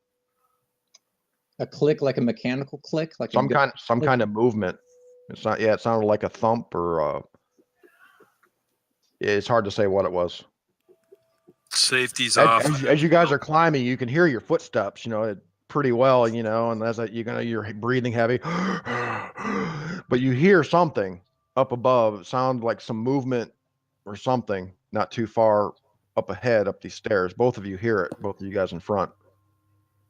A click, like a mechanical click, like some kind of movement. It's not. Yeah, it sounded like a thump, or it's hard to say what it was. Safety's off. As you guys are climbing, you can hear your footsteps, pretty well, and as you're breathing heavy, but you hear something up above. It sounds like some movement or something not too far up ahead, up these stairs. Both of you hear it, both of you guys in front,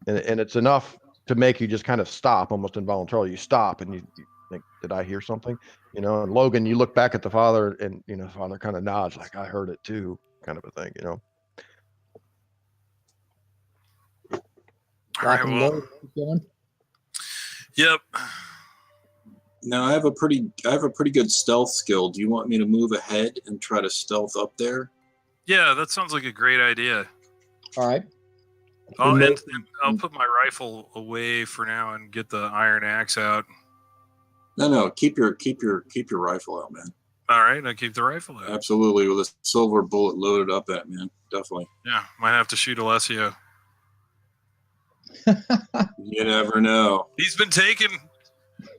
and it's enough to make you just kind of stop, almost involuntarily. You stop and you think, did I hear something? And Logan, you look back at the father, and the father kind of nods, like, I heard it too, kind of a thing. All right, well, yep. Now I have a pretty good stealth skill. Do you want me to move ahead and try to stealth up there? Yeah, that sounds like a great idea. All right. I'll put my rifle away for now and get the iron axe out. No, keep your rifle out, man. All right, I keep the rifle out. Absolutely, with a silver bullet loaded up at, man. Definitely. Yeah, might have to shoot Alessio. You never know. He's been taken.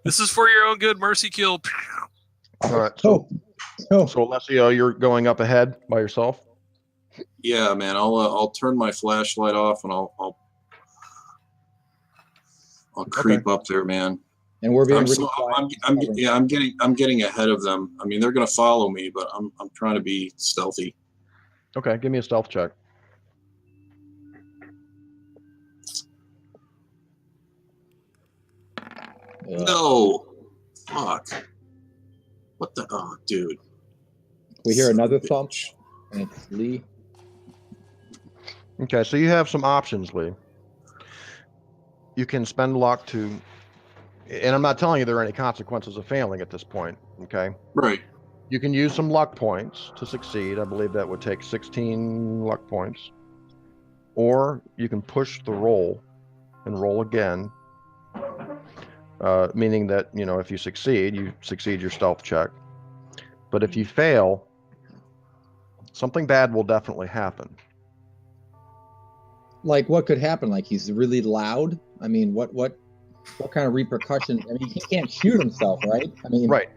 This is for your own good. Mercy kill. All right. So Alessio, you're going up ahead by yourself. Yeah, man. I'll turn my flashlight off and I'll creep up there, man. And we're being I'm getting ahead of them. I mean, they're gonna follow me, but I'm trying to be stealthy. Okay, give me a stealth check. No. Fuck. What the? Oh, dude. We hear another thump, and it's Lee. Okay, so you have some options, Lee. You can spend luck to, and I'm not telling you there are any consequences of failing at this point, okay? Right. You can use some luck points to succeed. I believe that would take 16 luck points. Or you can push the roll and roll again, meaning that, if you succeed your stealth check. But if you fail, something bad will definitely happen. Like, what could happen? Like, he's really loud? I mean, what kind of repercussions? I mean, he can't shoot himself, right? I mean, right.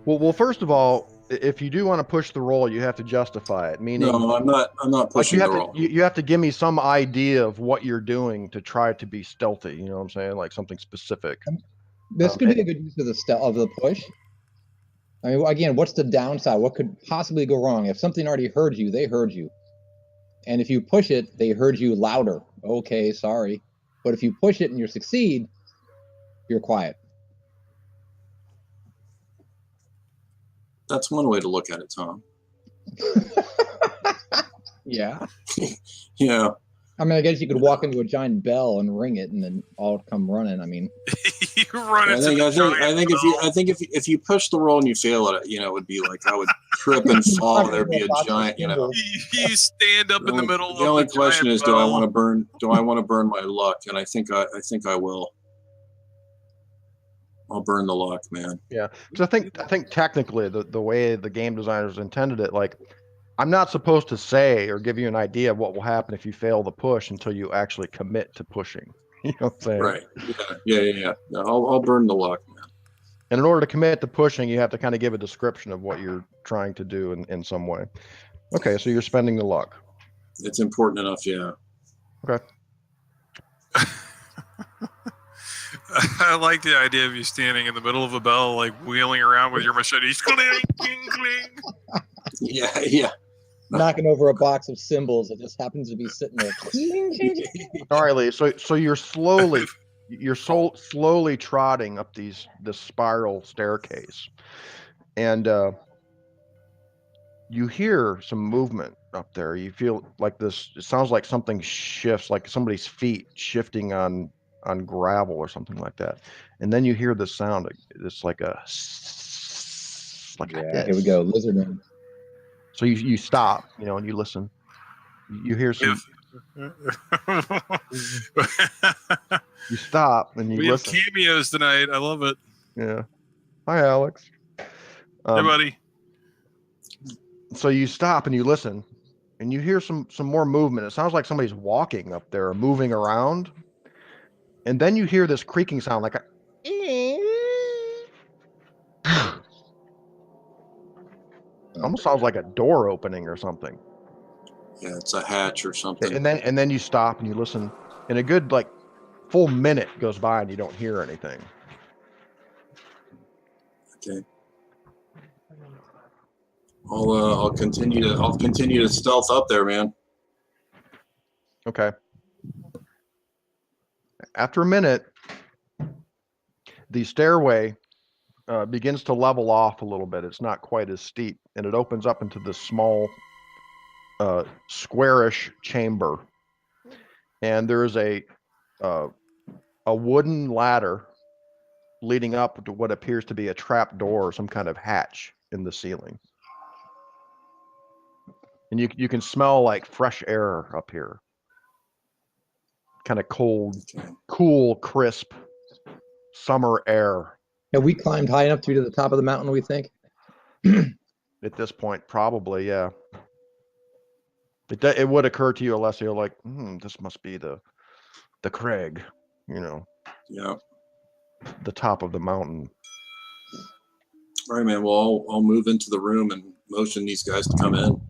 Well, first of all, if you do want to push the roll, you have to justify it. Meaning, no, I'm not pushing the roll. You have to give me some idea of what you're doing to try to be stealthy. You know what I'm saying? Like something specific. This could be a good use of the push. I mean, again, what's the downside? What could possibly go wrong? If something already heard you, they heard you. And if you push it, they heard you louder. Okay, sorry. But if you push it and you succeed, you're quiet. That's one way to look at it, Tom. Yeah. Yeah. I mean, I guess you could walk into a giant bell and ring it, and then all come running. I mean, you run into I think if you push the roll and you fail it, it would be like I would trip and fall. There'd be a giant, You stand up in the middle. The only question is, do I want to burn my luck? And I think I will. I'll burn the luck, man. Yeah, because I think technically the way the game designers intended it, like, I'm not supposed to say or give you an idea of what will happen if you fail the push until you actually commit to pushing. You know what I'm saying? Right. Yeah. I'll burn the luck, man. And in order to commit to pushing, you have to kind of give a description of what you're trying to do in some way. Okay, so you're spending the luck. It's important enough, yeah. Okay. I like the idea of you standing in the middle of a bell, like wheeling around with your machete. Cling, cling, cling. Yeah. Knocking over a box of symbols that just happens to be sitting there. All right, Lee. So you're slowly trotting up this spiral staircase, and you hear some movement up there. You feel like this. It sounds like something shifts, like somebody's feet shifting on gravel or something like that. And then you hear the sound. It's like a here we go, lizard man. So you stop, and you listen. You hear some. You stop and you listen. We have cameos tonight. I love it. Yeah. Hi, Alex. Hey, buddy. So you stop and you listen, and you hear some more movement. It sounds like somebody's walking up there, or moving around, and then you hear this creaking sound, like a. Almost sounds like a door opening or something. Yeah, it's a hatch or something. And then you stop and you listen, and a good like full minute goes by and you don't hear anything. Okay. I'll continue to stealth up there, man. Okay. After a minute, the stairway begins to level off a little bit. It's not quite as steep, and it opens up into this small, squarish chamber. And there is a wooden ladder leading up to what appears to be a trap door or some kind of hatch in the ceiling. And you can smell like fresh air up here. Kind of cold, cool, crisp summer air. Have we climbed high enough to be to the top of the mountain, we think? At this point, probably, yeah. It would occur to you, unless you're like, this must be the Creagh, you know. Yeah. The top of the mountain. All right, man. Well, I'll move into the room and motion these guys to come in.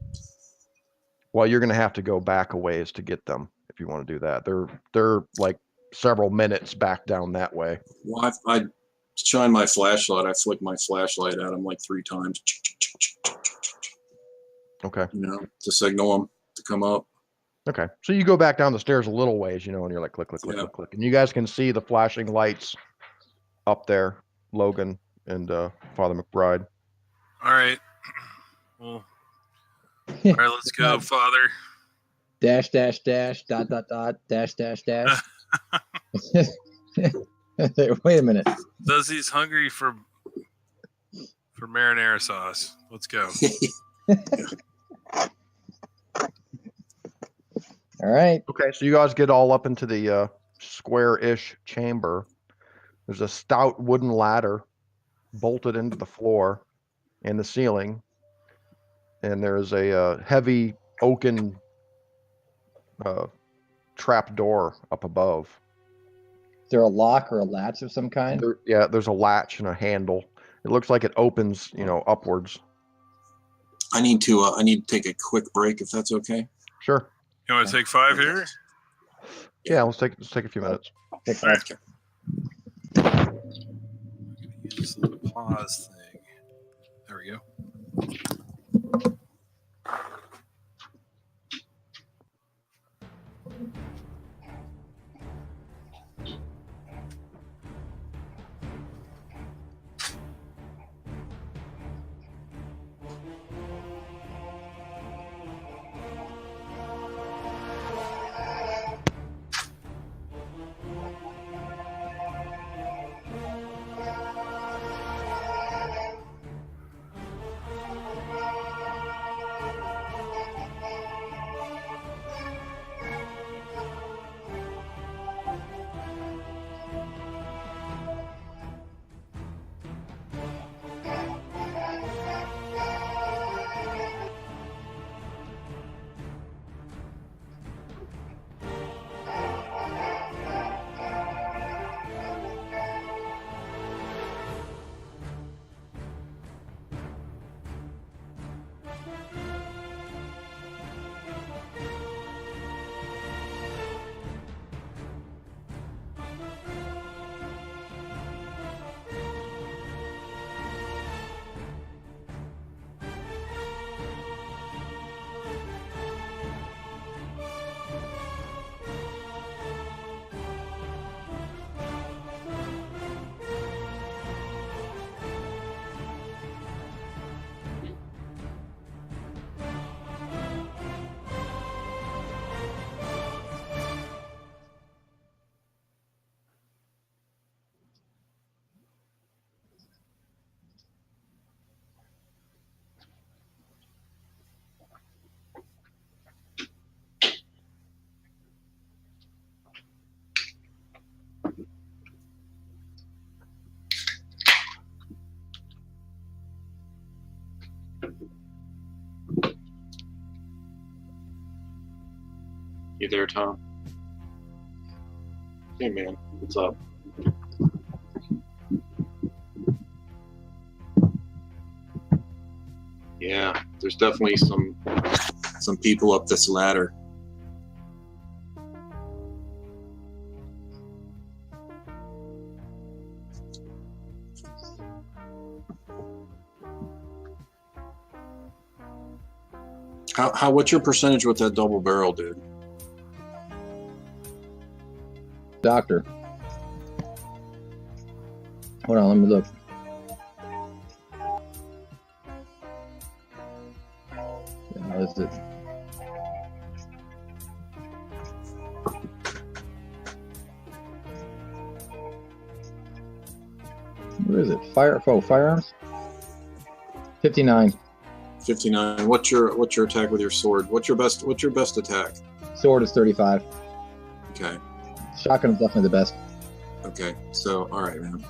Well, you're going to have to go back a ways to get them if you want to do that. They're like several minutes back down that way. Well, I shine my flashlight. I flick my flashlight at them like 3 times. Okay. You know, to signal them to come up. Okay. So you go back down the stairs a little ways, you know, and you're like, click, click, click, click, click. And you guys can see the flashing lights up there, Logan and Father McBride. All right. Well, all right, let's go, Father. Dash, dash, dash, dot, dot, dot, dash, dash, dash. Wait a minute. Duzzy's hungry for marinara sauce. Let's go. All right. Okay, so you guys get all up into the square-ish chamber. There's a stout wooden ladder bolted into the floor and the ceiling, and there's a heavy oaken trap door up above. Is there a lock or a latch of some kind? There's a latch and a handle. It looks like it opens, you know, upwards. I need to take a quick break if that's okay. Sure. You want to take 5 here? Yeah, let's take a few minutes. Take All right. that. Use the pause thing. There we go. You there, Tom? Hey, man. What's up? Yeah, there's definitely some people up this ladder. What's your percentage with that double barrel, dude? Doctor. Hold on, let me look. How is it? What is it? Firearms? 59. 59. What's your attack with your sword? What's your best attack? Sword is 35. Okay. Shotgun is definitely the best. Okay. So, all right, man.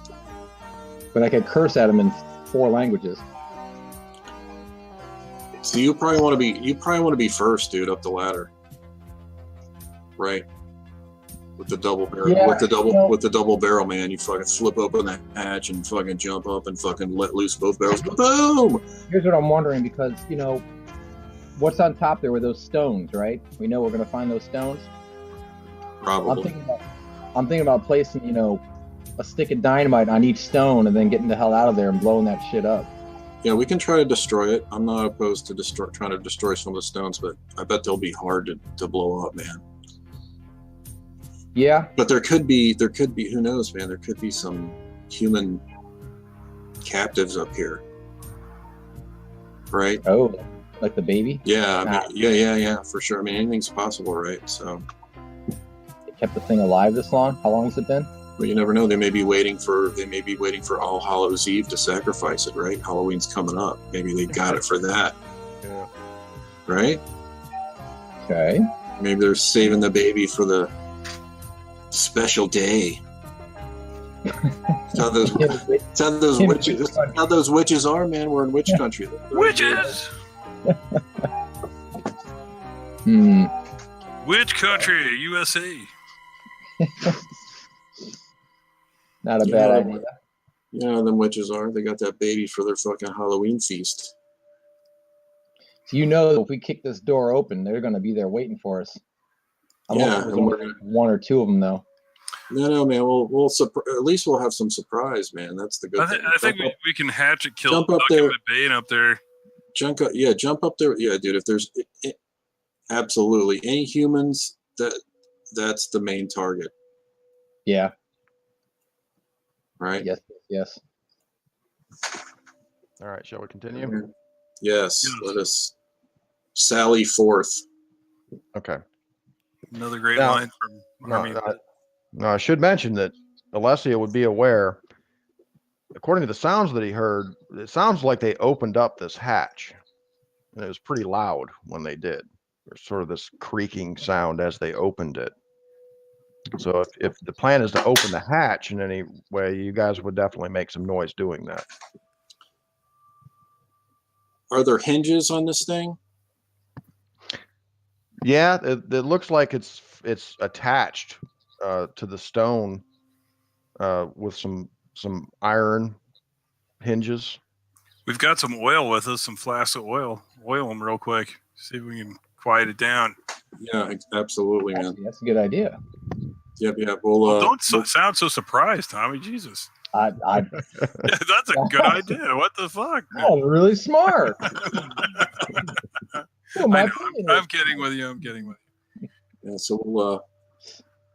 But I could curse at him in 4 languages. So you probably want to be first, dude, up the ladder. Right? With the double barrel, Yeah, with the double barrel, man, you fucking flip open the hatch and fucking jump up and fucking let loose both barrels. Boom! Here's what I'm wondering, because what's on top there were those stones, right? We know we're gonna find those stones. Probably. I'm thinking about placing, a stick of dynamite on each stone and then getting the hell out of there and blowing that shit up. Yeah, we can try to destroy it. I'm not opposed to trying to destroy some of the stones, but I bet they'll be hard to blow up, man. Yeah. But there could be, who knows, man? There could be some human captives up here, right? Oh, like the baby? Yeah, I mean, yeah, for sure. I mean, anything's possible, right? So They kept the thing alive this long? How long has it been? But you never know. They may be waiting for All Hallows Eve to sacrifice it, right? Halloween's coming up. Maybe they got it for that. Yeah. Right? Okay. Maybe they're saving the baby for the special day. That's how those witches are, man. We're in witch country. Witches! Witch country, USA. Not a bad idea. Yeah, them witches are. They got that baby for their fucking Halloween feast. So that if we kick this door open, they're going to be there waiting for us. Yeah, and we're gonna... 1 or 2 of them, though. No, man. We'll at least we'll have some surprise, man. That's the good thing. I think we can hatchet kill jump up there. Bane up there. Jump up there. Yeah, dude. If there's absolutely any humans, that's the main target. Yeah. Right. Yes. All right. Shall we continue? Yes. Let us sally forth. Okay. Another great line from Army. No, I should mention that Alessia would be aware. According to the sounds that he heard, it sounds like they opened up this hatch, and it was pretty loud when they did. There's sort of this creaking sound as they opened it. So if the plan is to open the hatch in any way, you guys would definitely make some noise doing that. Are there hinges on this thing? Yeah, it looks like it's attached to the stone with some iron hinges. We've got some oil with us, some flasks of oil. Oil them real quick. See if we can quiet it down. Yeah, absolutely, man. That's a good idea. Yep. Well, don't sound so surprised, Tommy. Jesus. I That's a good idea. What the fuck? Oh, really smart. I'm kidding with you. Yeah, so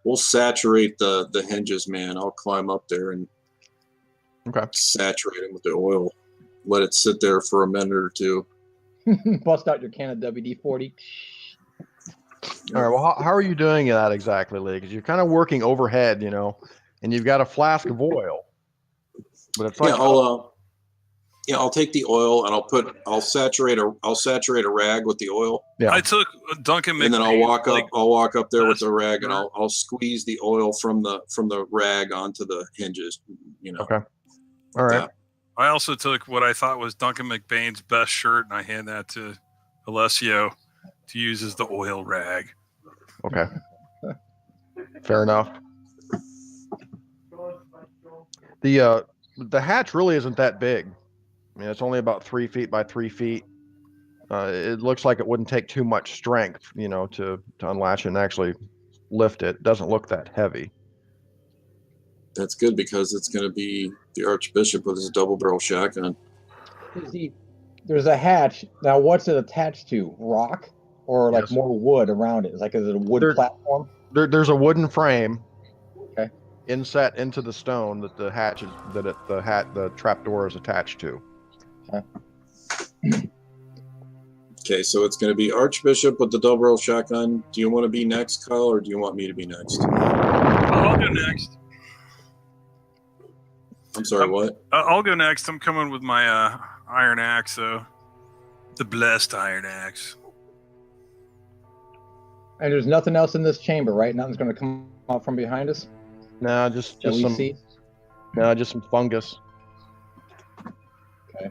we'll saturate the hinges, man. I'll climb up there and saturate them with the oil. Let it sit there for a minute or 2. Bust out your can of WD-40. All right. Well, how are you doing that exactly, Lee? Because you're kind of working overhead, and you've got a flask of oil. But it's like I'll take the oil and I'll saturate a rag with the oil. Yeah. I took Duncan, and then I'll walk up there with the rag and I'll squeeze the oil from the rag onto the hinges. Okay. All right. I also took what I thought was Duncan McBain's best shirt, and I hand that to Alessio to use as the oil rag. Okay. Fair enough. The hatch really isn't that big. I mean, it's only about 3 feet by 3 feet. It looks like it wouldn't take too much strength, to unlatch it and actually lift it. It doesn't look that heavy. That's good because it's going to be the Archbishop with his double-barrel shotgun. There's a hatch. Now, what's it attached to? Rock or like Yes. more wood around it? Is it a wood platform? There's a wooden frame. Okay. Inset into the stone that the hatch is the trapdoor is attached to. Okay. Okay, so it's going to be Archbishop with the double-barrel shotgun. Do you want to be next, Kyle, or do you want me to be next? I'll go next. I'm sorry, what? I'll go next. I'm coming with my iron axe, so the blessed iron axe. And there's nothing else in this chamber, right? Nothing's going to come out from behind us. No, just some. See? No, just some fungus. Okay.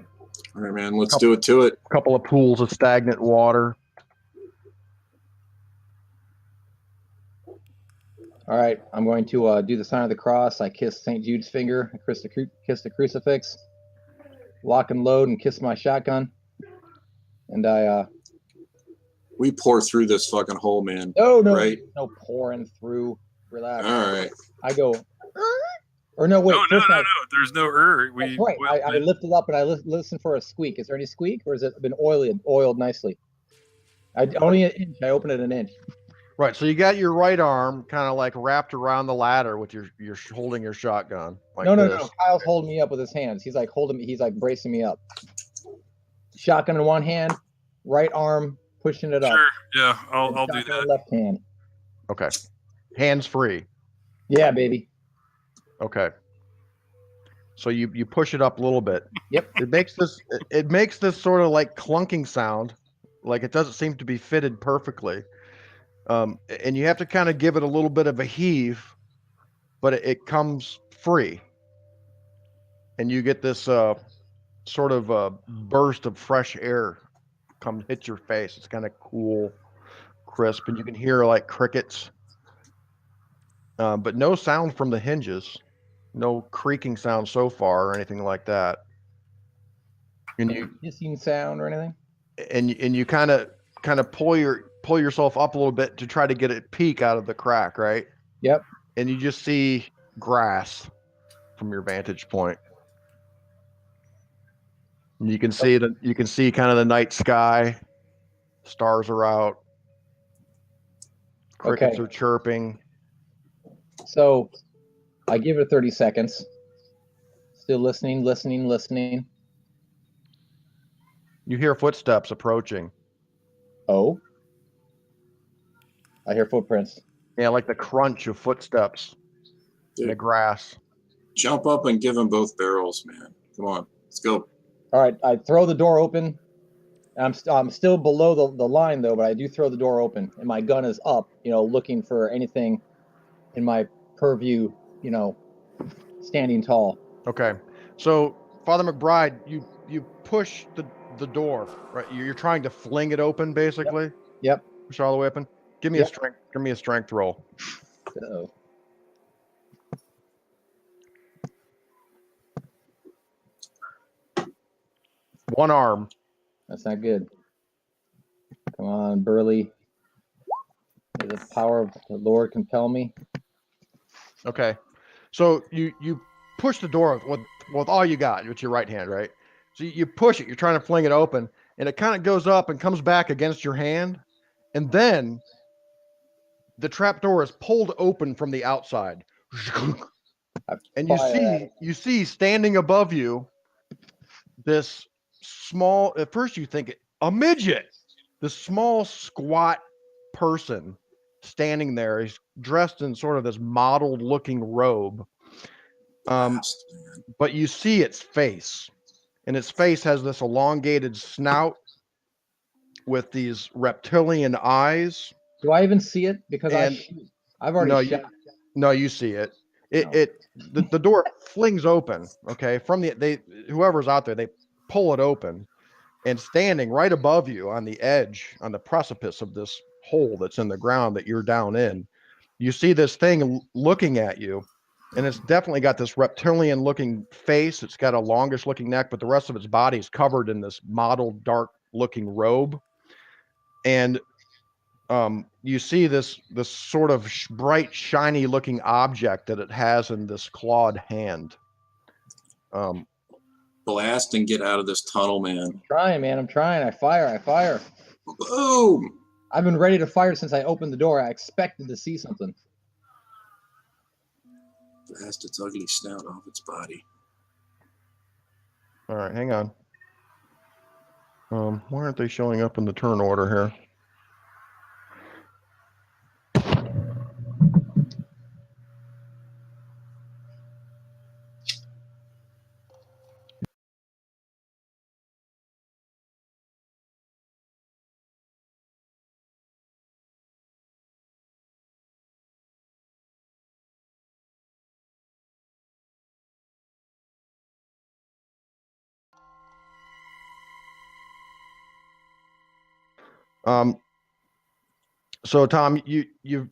All right, man. Let's do it to it. A couple of pools of stagnant water. All right, I'm going to do the sign of the cross. I kiss St. Jude's finger. I kiss the crucifix. Lock and load and kiss my shotgun. And I... We pour through this fucking hole, man. No, right? No pouring through. Relax. All right. I go... Or no, wait. No. There's no That's right. I lift it up and I listen for a squeak. Is there any squeak, or has it been oiled nicely? Only an inch. I open it an inch. Right. So you got your right arm kind of like wrapped around the ladder with you're holding your shotgun. Like no. Kyle's holding me up with his hands. He's like holding me. He's like bracing me up. Shotgun in one hand, right arm pushing it up. Sure. Yeah, I'll do that. Left hand. Okay. Hands free. Yeah, baby. Okay. So you push it up a little bit. Yep. It makes this sort of like clunking sound, like it doesn't seem to be fitted perfectly. And you have to kind of give it a little bit of a heave, but it comes free. And you get this sort of burst of fresh air come hit your face. It's kind of cool, crisp, and you can hear like crickets. But no sound from the hinges. No creaking sound so far or anything like that. And you hissing sound or anything? And you kind of pull yourself up a little bit to try to get a peek out of the crack, right? Yep. And you just see grass from your vantage point. And you can see kind of the night sky. Stars are out. Crickets are chirping. So I give it 30 seconds. Still listening. You hear footsteps approaching. Oh. I hear footprints. Yeah, like the crunch of footsteps in the grass. Jump up and give them both barrels, man. Come on, let's go. All right, I throw the door open. I'm still below the line though, but I do throw the door open, and my gun is up. Looking for anything in my purview. Standing tall. Okay, so Father McBride, you push the door, right? You're trying to fling it open, basically. Yep. Push all the way open. Give me a strength roll. Uh-oh. One arm. That's not good. Come on, Burley. May the power of the Lord compel me. Okay. So you push the door with all you got with your right hand, right? So you push it. You're trying to fling it open, and it kind of goes up and comes back against your hand, and then the trap door is pulled open from the outside, and you see standing above you this small. At first, you think a midget. This small, squat person standing there. He's dressed in sort of this mottled-looking robe. But you see its face, and its face has this elongated snout with these reptilian eyes. Do I even see it? Because I've already shot. No, you see it. The door flings open. Okay, from whoever's out there, they pull it open, and standing right above you on the edge, on the precipice of this hole that's in the ground that you're down in, you see this thing looking at you, and it's definitely got this reptilian looking face. It's got a longish looking neck, but the rest of its body is covered in this mottled dark looking robe. And you see this sort of bright shiny looking object that it has in this clawed hand. Blast and get out of this tunnel, man. I'm trying. I fire. Boom! I've been ready to fire since I opened the door. I expected to see something. Blast its ugly snout off its body. All right, hang on. Why aren't they showing up in the turn order here? So Tom, you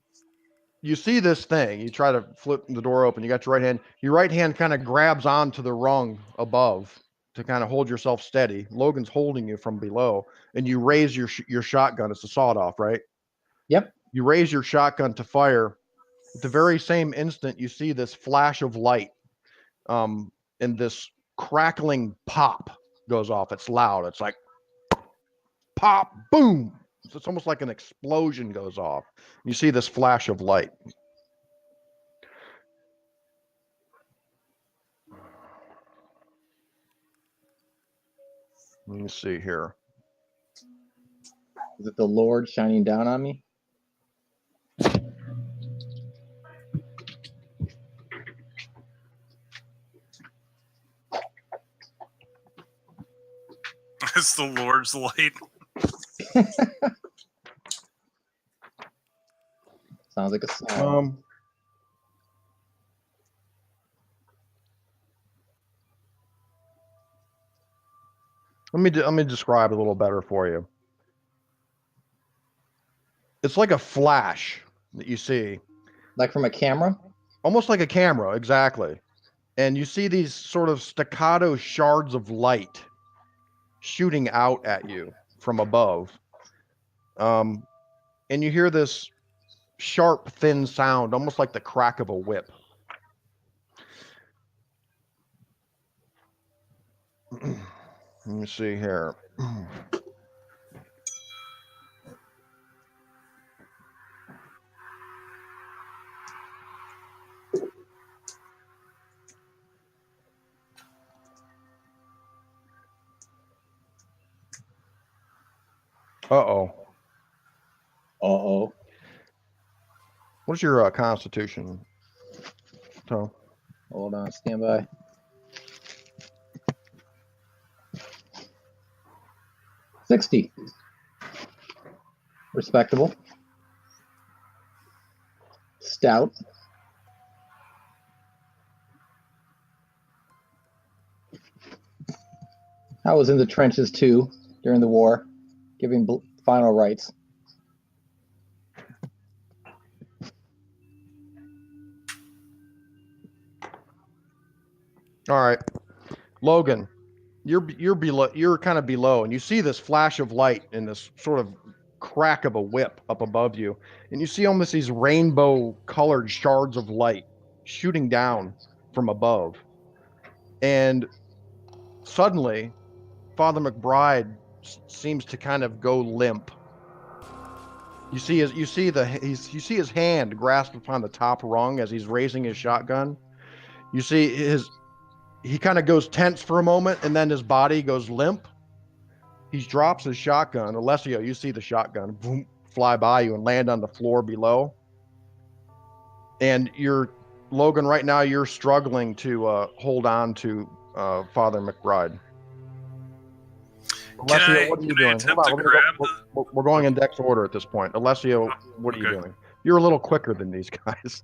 see this thing. You try to flip the door open. You got your right hand. Your right hand kind of grabs onto the rung above to kind of hold yourself steady. Logan's holding you from below, and you raise your shotgun. It's a sawed-off, right? Yep. You raise your shotgun to fire. At the very same instant, you see this flash of light, and this crackling pop goes off. It's loud. It's like pop, boom. So it's almost like an explosion goes off. You see this flash of light. Let me see here. Is it the Lord shining down on me? It's the Lord's light. Sounds like a song. Let me describe it a little better for you. It's like a flash that you see. Like from a camera? Almost like a camera, exactly. And you see these sort of staccato shards of light shooting out at you from above. And you hear this sharp, thin sound, almost like the crack of a whip. Let me see here. Uh-oh. Uh-oh. What's your constitution, Tom? Hold on, stand by. $60. Respectable. Stout. I was in the trenches too during the war, giving final rites. All right, Logan, you're below. You're kind of below, and you see this flash of light and this sort of crack of a whip up above you, and you see almost these rainbow-colored shards of light shooting down from above, and suddenly, Father McBride seems to kind of go limp. You see his hand grasp upon the top rung as he's raising his shotgun. You see he kind of goes tense for a moment, and then his body goes limp. He drops his shotgun. Alessio, you see the shotgun boom, fly by you and land on the floor below. And Logan, right now you're struggling to hold on to Father McBride. Alessio, what are you doing? Hold on, we're going in Dex order at this point. Alessio, what are you doing? You're a little quicker than these guys.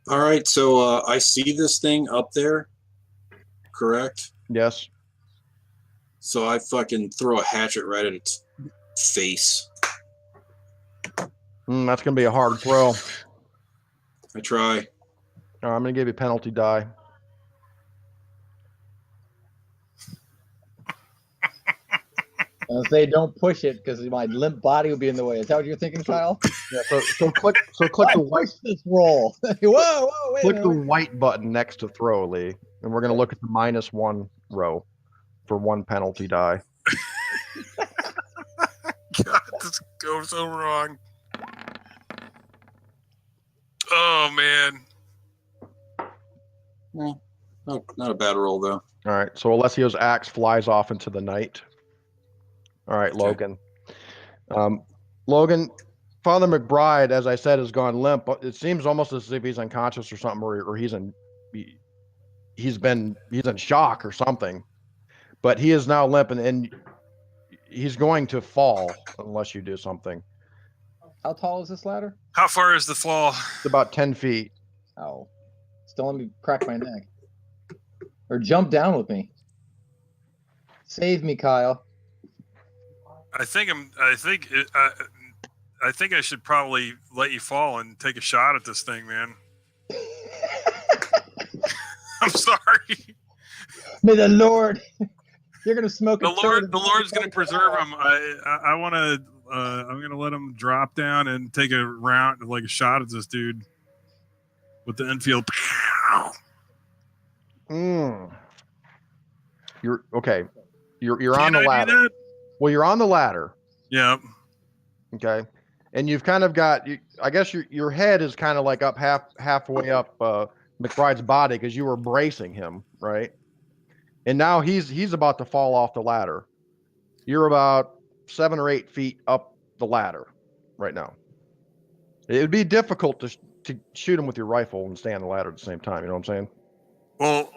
All right, so I see this thing up there, correct? Yes. So I fucking throw a hatchet right at its face. That's going to be a hard throw. I try. I'm going to give you a penalty die. I'll say don't push it because my limp body will be in the way. Is that what you're thinking, Kyle? Yeah, so click the white Push this roll. Whoa, wait click a the minute. white button next to throw, Lee, and we're going to look at the -1 row for 1 penalty die. God, this goes so wrong. Oh man. Well, not a bad roll though. All right, so Alessio's axe flies off into the night. All right, Okay. Logan. Logan, Father McBride, as I said, has gone limp. It seems almost as if he's unconscious or something, or he's in shock or something. But he is now limp, and he's going to fall unless you do something. How tall is this ladder? How far is the fall? It's about 10 feet. Oh, still let me crack my neck. Or jump down with me. Save me, Kyle. I think I should probably let you fall and take a shot at this thing, man. I'm sorry. May the Lord. You're gonna smoke. The Lord's gonna preserve him. I want to. I'm gonna let him drop down and take a round, like a shot at this dude with the infield. You're okay. You're Can on the I do ladder. that? Well, you're on the ladder. Yeah. Okay. And you've kind of got, I guess your head is kind of like up halfway up McBride's body because you were bracing him, right? And now he's about to fall off the ladder. You're about 7 or 8 feet up the ladder right now. It would be difficult to shoot him with your rifle and stay on the ladder at the same time. You know what I'm saying? Well,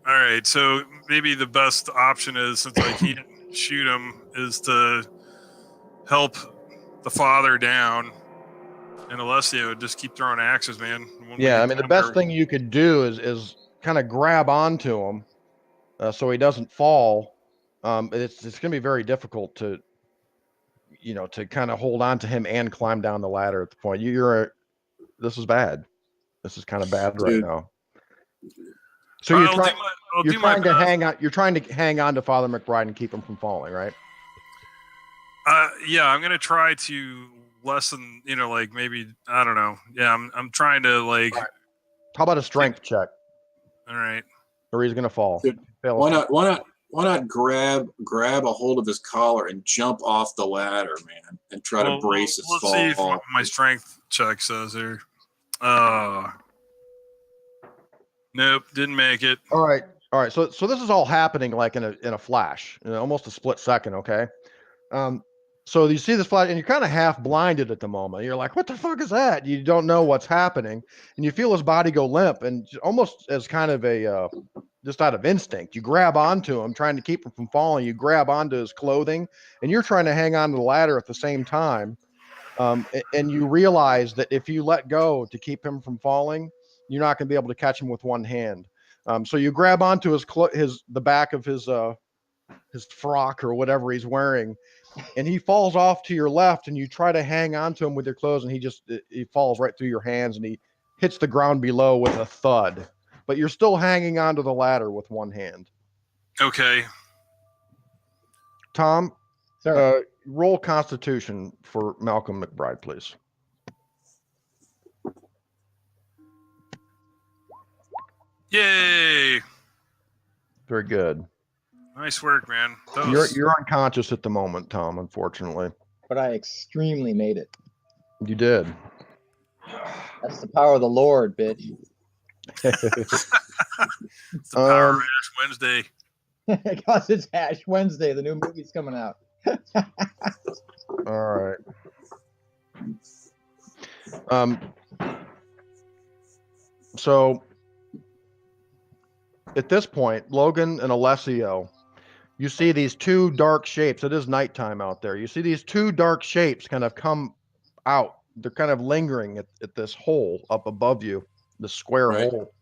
all right. So maybe the best option is, since I can't shoot him, is to help the father down, and Alessio just keep throwing axes, man. Yeah, I mean the best thing you could do is kind of grab onto him so he doesn't fall. It's gonna be very difficult to kind of hold on to him and climb down the ladder at the point. This is bad. This is kind of bad right now. So you're trying to hang on to Father McBride and keep him from falling, right? Yeah, I'm gonna try to lessen. Like maybe, I don't know. Yeah, I'm trying to like. Right. How about a strength check? All right. Or he's gonna fall. Dude, why not grab a hold of his collar and jump off the ladder, man, and try to brace his fall. Let's see if my strength check says here. Nope, didn't make it. All right. So this is all happening like in a flash, almost a split second. Okay. So you see this flash, and you're kind of half blinded at the moment. You're like, "What the fuck is that?" You don't know what's happening, and you feel his body go limp, and almost as kind of a just out of instinct, you grab onto him, trying to keep him from falling. You grab onto his clothing, and you're trying to hang on to the ladder at the same time. And you realize that if you let go to keep him from falling, you're not going to be able to catch him with one hand. So you grab onto the back of his frock or whatever he's wearing, and he falls off to your left, and you try to hang on to him with your clothes, and he falls right through your hands, and he hits the ground below with a thud. But you're still hanging onto the ladder with one hand. Okay. Tom, Sir. Roll Constitution for Malcolm McBride, please. Yay! Very good. Nice work, man. You're unconscious at the moment, Tom, unfortunately. But I extremely made it. You did. That's the power of the Lord, bitch. It's the power of Ash Wednesday. Because it's Ash Wednesday. The new movie's coming out. All right. So at this point, Logan and Alessio, you see these two dark shapes. It is nighttime out there. You see these two dark shapes kind of come out. They're kind of lingering at this hole up above you. the square Right. hole.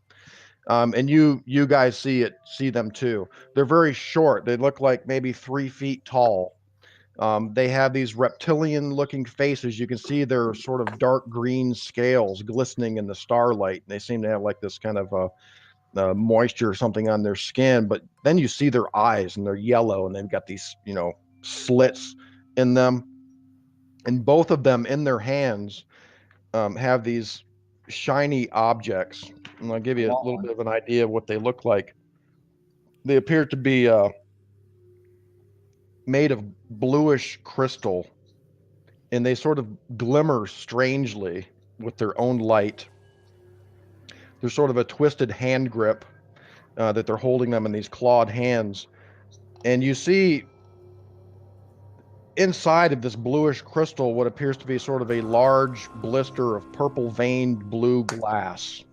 And you guys see them too. They're very short. They look like maybe 3 feet tall. They have these reptilian looking faces. You can see their sort of dark green scales glistening in the starlight. They seem to have like this kind of moisture or something on their skin, but then you see their eyes and they're yellow and they've got these, slits in them. And both of them in their hands have these shiny objects. And I'll give you a little bit of an idea of what they look like. They appear to be made of bluish crystal, and they sort of glimmer strangely with their own light. There's sort of a twisted hand grip that they're holding them in these clawed hands. And you see inside of this bluish crystal what appears to be sort of a large blister of purple veined blue glass.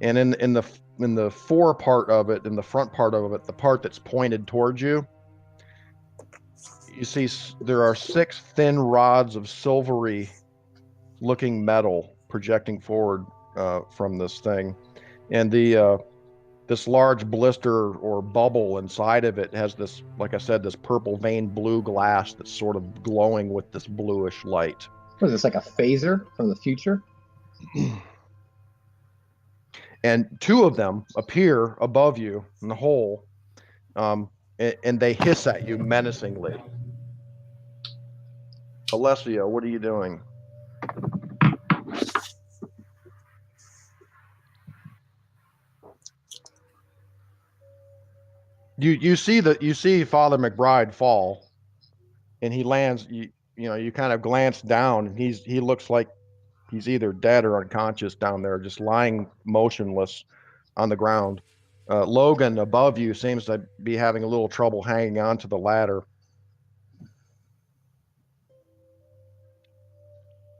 And in the fore part of it, in the front part of it, the part that's pointed towards you, you see there are 6 thin rods of silvery looking metal projecting forward from this thing. And this large blister or bubble inside of it has this, like I said, this purple veined blue glass that's sort of glowing with this bluish light. What is this, like a phaser from the future? And 2 of them appear above you in the hole, and they hiss at you menacingly. Alessio, what are you doing? You see Father McBride fall, and he lands. You kind of glance down, and he looks like he's either dead or unconscious down there, just lying motionless on the ground. Logan above you seems to be having a little trouble hanging on to the ladder.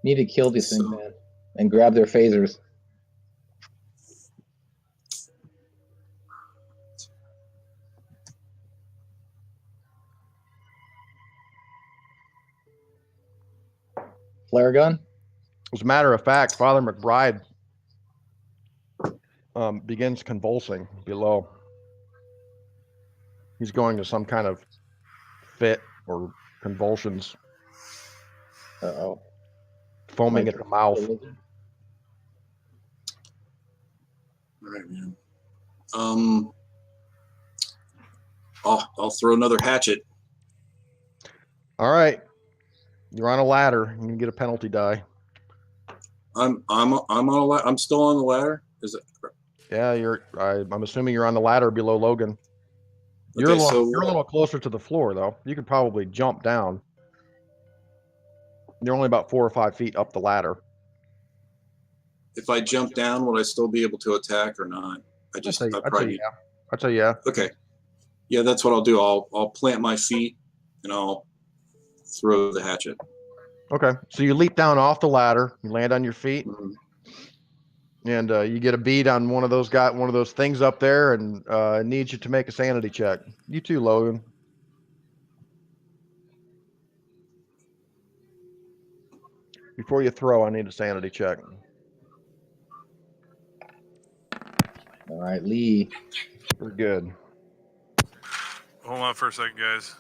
Need to kill these things, man, and grab their phasers. Flare gun? As a matter of fact, Father McBride begins convulsing below. He's going to some kind of fit or convulsions. Uh-oh. Foaming at the mouth. All right, man. I'll throw another hatchet. All right. You're on a ladder. You can get a penalty die. I'm on a ladder. I'm still on the ladder. Is it? Yeah, I'm assuming you're on the ladder below Logan. You're Okay, you're a little closer to the floor, though. You could probably jump down. You're only about 4 or 5 feet up the ladder. If I jump down, would I still be able to attack or not? I'd say yeah. Okay. Yeah, that's what I'll do. I'll plant my feet and I'll throw the hatchet. Okay. So you leap down off the ladder, you land on your feet, and you get a bead on one of those things up there, and it needs you to make a sanity check. You too, Logan. Before you throw, I need a sanity check. All right, Lee. We're good. Hold on for a second, guys.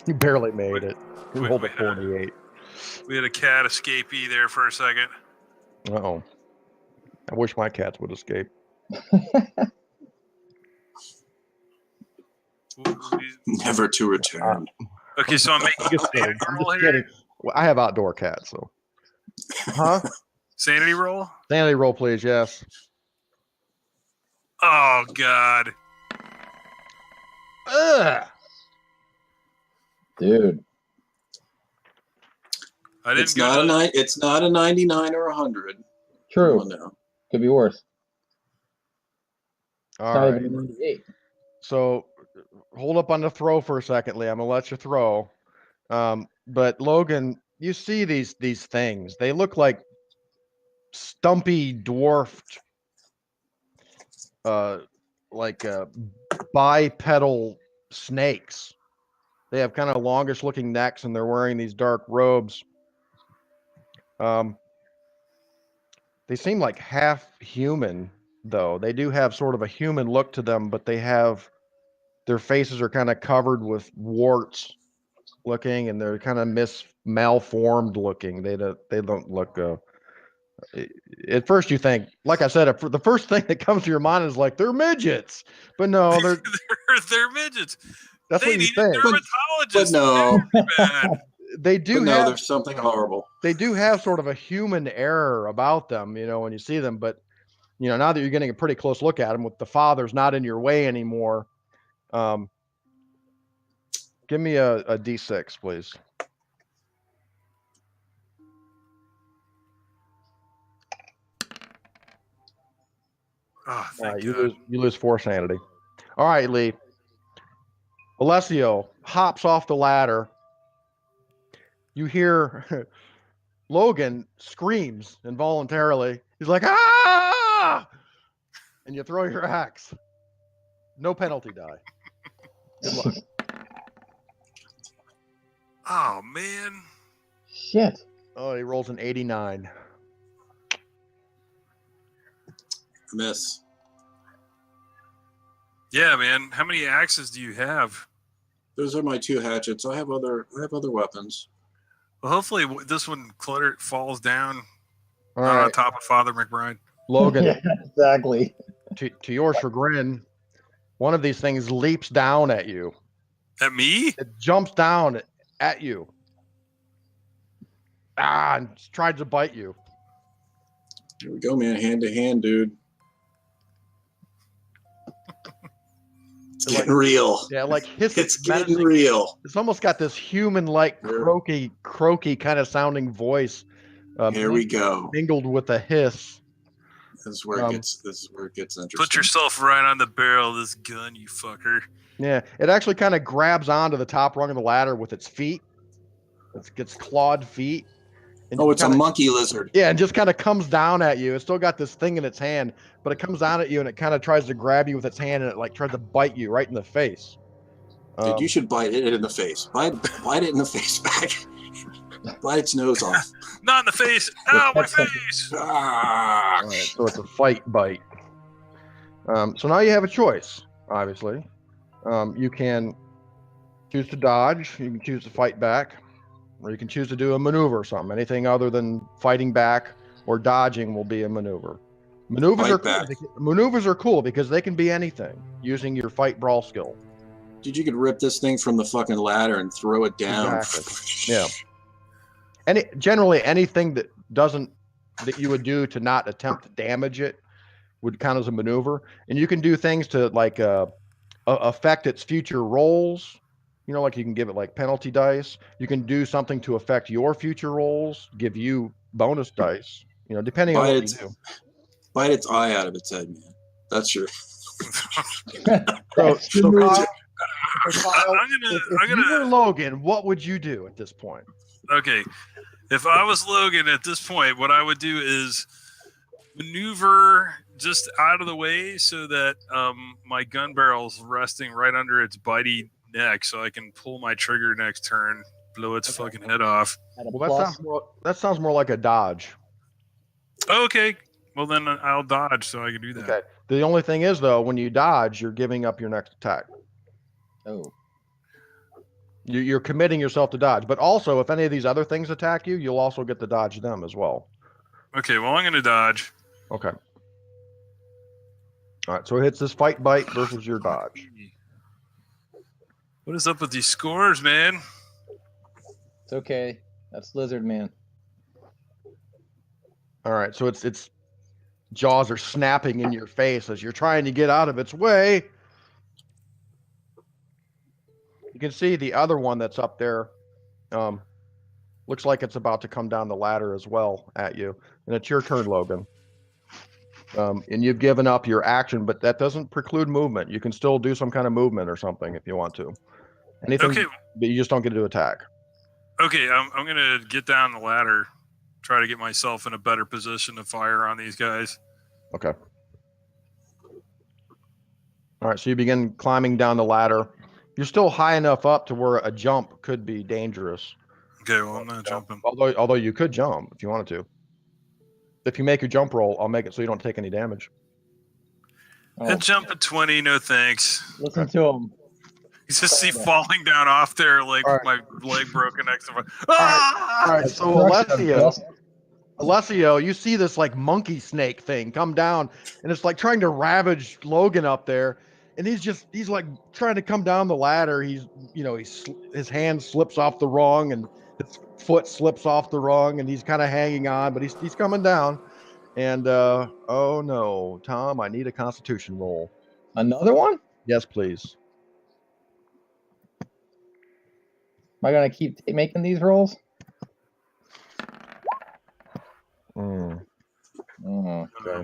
You barely made it. You rolled a Wait, 48. We had a cat escapee there for a second. Uh-oh. I wish my cats would escape. Never to return. Okay, so I'm making a sanity roll here. Well, I have outdoor cats, so. Huh? Sanity roll? Sanity roll, please, yes. Oh, God. Ugh. Dude. It's not a 99 or 100. True. Oh, no. Could be worse. All Not right. even 98. So hold up on the throw for a second, Lee. I'm gonna let you throw. But Logan, you see these things. They look like stumpy, dwarfed, bipedal snakes. They have kind of longish looking necks and they're wearing these dark robes. They seem like half human, though. They do have sort of a human look to them, but their faces are kind of covered with warts looking, and they're kind of malformed looking. They don't look. At first, you think, like I said, the first thing that comes to your mind is like they're midgets, but no, they're midgets. That's They what you need a think. dermatologist. But no. Bad. They do But no, have there's something horrible. they do have sort of a human air about them, when you see them. But now that you're getting a pretty close look at them, with the father's not in your way anymore, give me a D6, please. Oh, thank you God. lose 4 sanity. All right, Lee. Alessio hops off the ladder. You hear Logan screams involuntarily. He's like, ah! And you throw your axe. No penalty die. Good luck. Oh, man. Shit. Oh, he rolls an 89. Miss. Yeah, man. How many axes do you have? Those are my 2 hatchets. I have other weapons. Well, hopefully this one falls down All on right, top of Father McBride. Logan, Yeah, exactly. to your chagrin, one of these things leaps down at you. At me? It jumps down at you. And tries to bite you. Here we go, man. Hand to hand, dude. It's getting real. Yeah, like It's getting real. It's almost got this human-like croaky kind of sounding voice. Here we go. Mingled with a hiss. This is where it gets interesting. Put yourself right on the barrel of this gun, you fucker. Yeah, it actually kind of grabs onto the top rung of the ladder with its feet. Its clawed feet. And it's a monkey lizard. Yeah, and just kind of comes down at you. It's still got this thing in its hand, but it comes down at you and it kind of tries to grab you with its hand and it like tries to bite you right in the face. Dude, you should bite it in the face. Bite it in the face back. Bite its nose off. Not in the face. Ow, my face. Ah. All right, so it's a fight bite. So now you have a choice, obviously. You can choose to dodge. You can choose to fight back. Or you can choose to do a maneuver or something. Anything other than fighting back or dodging will be a maneuver. Maneuvers are cool because they can be anything using your fight brawl skill. Dude, you could rip this thing from the fucking ladder and throw it down. Exactly. Yeah. Generally anything that you would do to not attempt to damage it would count as a maneuver. And you can do things to like affect its future rolls. Like you can give it like penalty dice. You can do something to affect your future rolls, give you bonus dice, depending on what you do. Bite its eye out of its head, man. That's your. So Kyle, I'm gonna. If you were Logan, what would you do at this point? Okay, if I was Logan at this point, what I would do is maneuver just out of the way so that my gun barrel's resting right under its bitey neck, so I can pull my trigger next turn, blow its fucking head off. Well, that sounds more like a dodge. Okay, well then I'll dodge so I can do that. Okay. The only thing is though, when you dodge, you're giving up your next attack. Oh. You're committing yourself to dodge, but also if any of these other things attack you, you'll also get to dodge them as well. Okay, well I'm gonna dodge. Okay. All right, so it hits this fight bite versus your dodge. What is up with these scores, man? It's okay. That's Lizard Man. All right, so its jaws are snapping in your face as you're trying to get out of its way. You can see the other one that's up there. Looks like it's about to come down the ladder as well at you. And it's your turn, Logan. And you've given up your action, but that doesn't preclude movement. You can still do some kind of movement or something if you want to. Anything, Okay. but you just don't get to attack. Okay, I'm gonna get down the ladder, try to get myself in a better position to fire on these guys. Okay. All right, so you begin climbing down the ladder. You're still high enough up to where a jump could be dangerous. Okay, well, I'm not jumping. Although you could jump if you wanted to. If you make your jump roll, I'll make it so you don't take any damage. A jump at 20, no thanks. Listen to him. You just see falling down off there like my leg broken next to my. All right. So Alessio, you see this like monkey snake thing come down, and it's like trying to ravage Logan up there, and he's like trying to come down the ladder. His his hand slips off the rung, and his foot slips off the rung, and he's kind of hanging on, but he's coming down. And oh no, Tom, I need a Constitution roll. Another one? Yes, please. Am I gonna keep making these rolls? Oh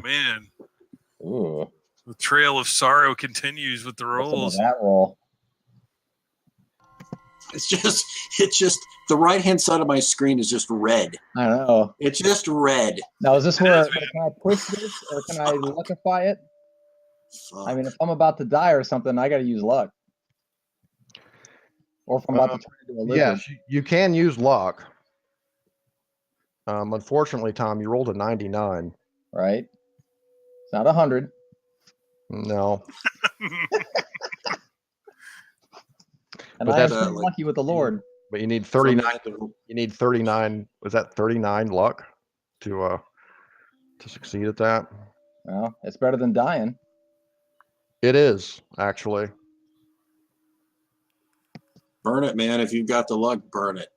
man. Ooh. The trail of sorrow continues with the rolls. That roll. It's just the right-hand side of my screen is just red. I know. It's just red. Now, is this where can I push this or can I luckify it? Fuck. I mean, if I'm about to die or something, I got to use luck. Or if I'm about to turn into a lizard. Yes, you can use luck. Unfortunately, Tom, you rolled a 99. Right? It's not 100. No. And But I am that's pretty lucky with the Lord. But you need 39. You need 39. Was that 39 luck to succeed at that? Well, it's better than dying. It is actually. Burn it, man. If you've got the luck, burn it.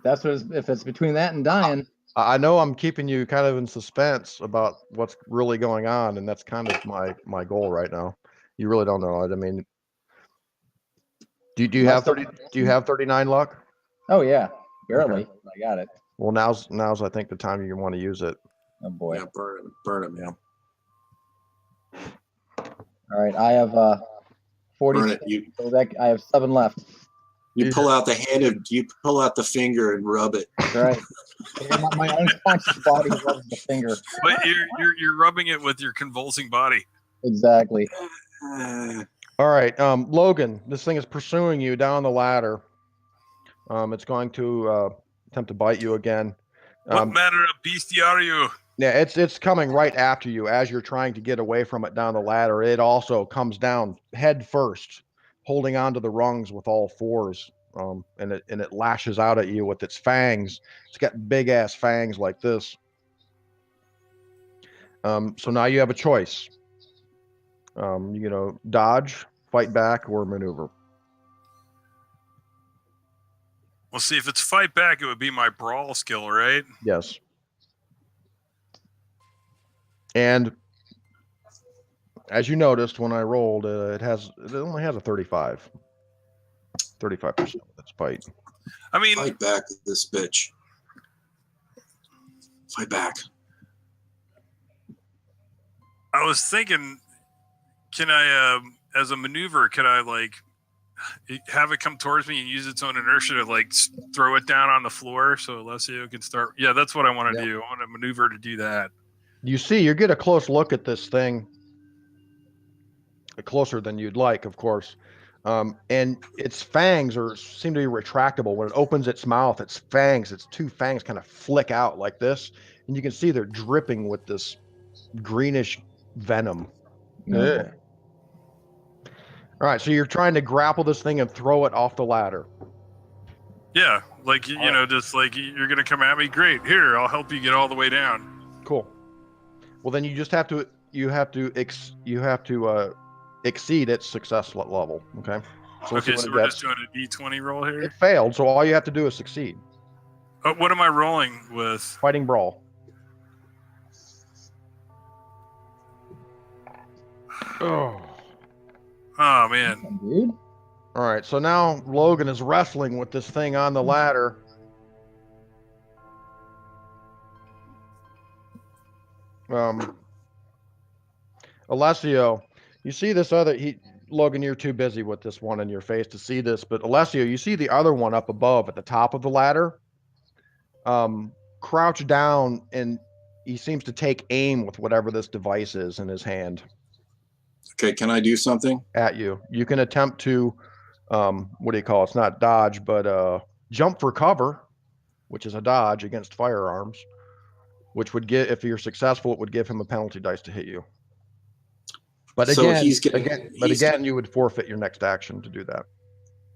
If it's between that and dying. I know I'm keeping you kind of in suspense about what's really going on, and that's kind of my goal right now. You really don't know it. I mean, do you have 30? Do you have 39 luck? Oh yeah, barely. Okay. I got it. Well, now's I think the time you want to use it. Oh boy. Yeah, burn it, man. All right, I have 40. Burn it. So I have 7 left. You pull out the finger and rub it. That's right. My unconscious body rubs the finger. But you're rubbing it with your convulsing body. Exactly. All right, Logan, this thing is pursuing you down the ladder. It's going to attempt to bite you again. What manner of beastie are you? Yeah, it's coming right after you as you're trying to get away from it down the ladder. It also comes down head first, holding onto the rungs with all fours, and it lashes out at you with its fangs. It's got big ass fangs like this. So now you have a choice. Dodge, fight back, or maneuver. Well, see, if it's fight back, it would be my brawl skill, right? Yes. And as you noticed when I rolled, it only has a 35% with its fight. I mean, Fight back, this bitch. Fight back. I was thinking, can I, as a maneuver, can I like have it come towards me and use its own inertia to like throw it down on the floor so Alessio can start? Yeah, that's what I want to do. I want to maneuver to do that. You get a close look at this thing, closer than you'd like, of course. And its fangs seem to be retractable. When it opens its mouth, its two fangs kind of flick out like this, and you can see they're dripping with this greenish venom. No. All right, so you're trying to grapple this thing and throw it off the ladder. Yeah, like just like you're gonna come at me. Great, here I'll help you get all the way down. Cool. Well, then you just have to exceed its success level. Okay. So we're just doing a D20 roll here. It failed, so all you have to do is succeed. What am I rolling with? Fighting brawl. Oh man. Dude. All right, so now Logan is wrestling with this thing on the ladder. Alessio, you see this other Logan, you're too busy with this one in your face to see this, but Alessio, you see the other one up above at the top of the ladder, crouch down, and he seems to take aim with whatever this device is in his hand. Okay, can I do something? At you. You can attempt to what do you call it? It's not dodge, but jump for cover, which is a dodge against firearms, which would give, if you're successful, it would give him a penalty dice to hit you. But So again, he's getting, again, you would forfeit your next action to do that.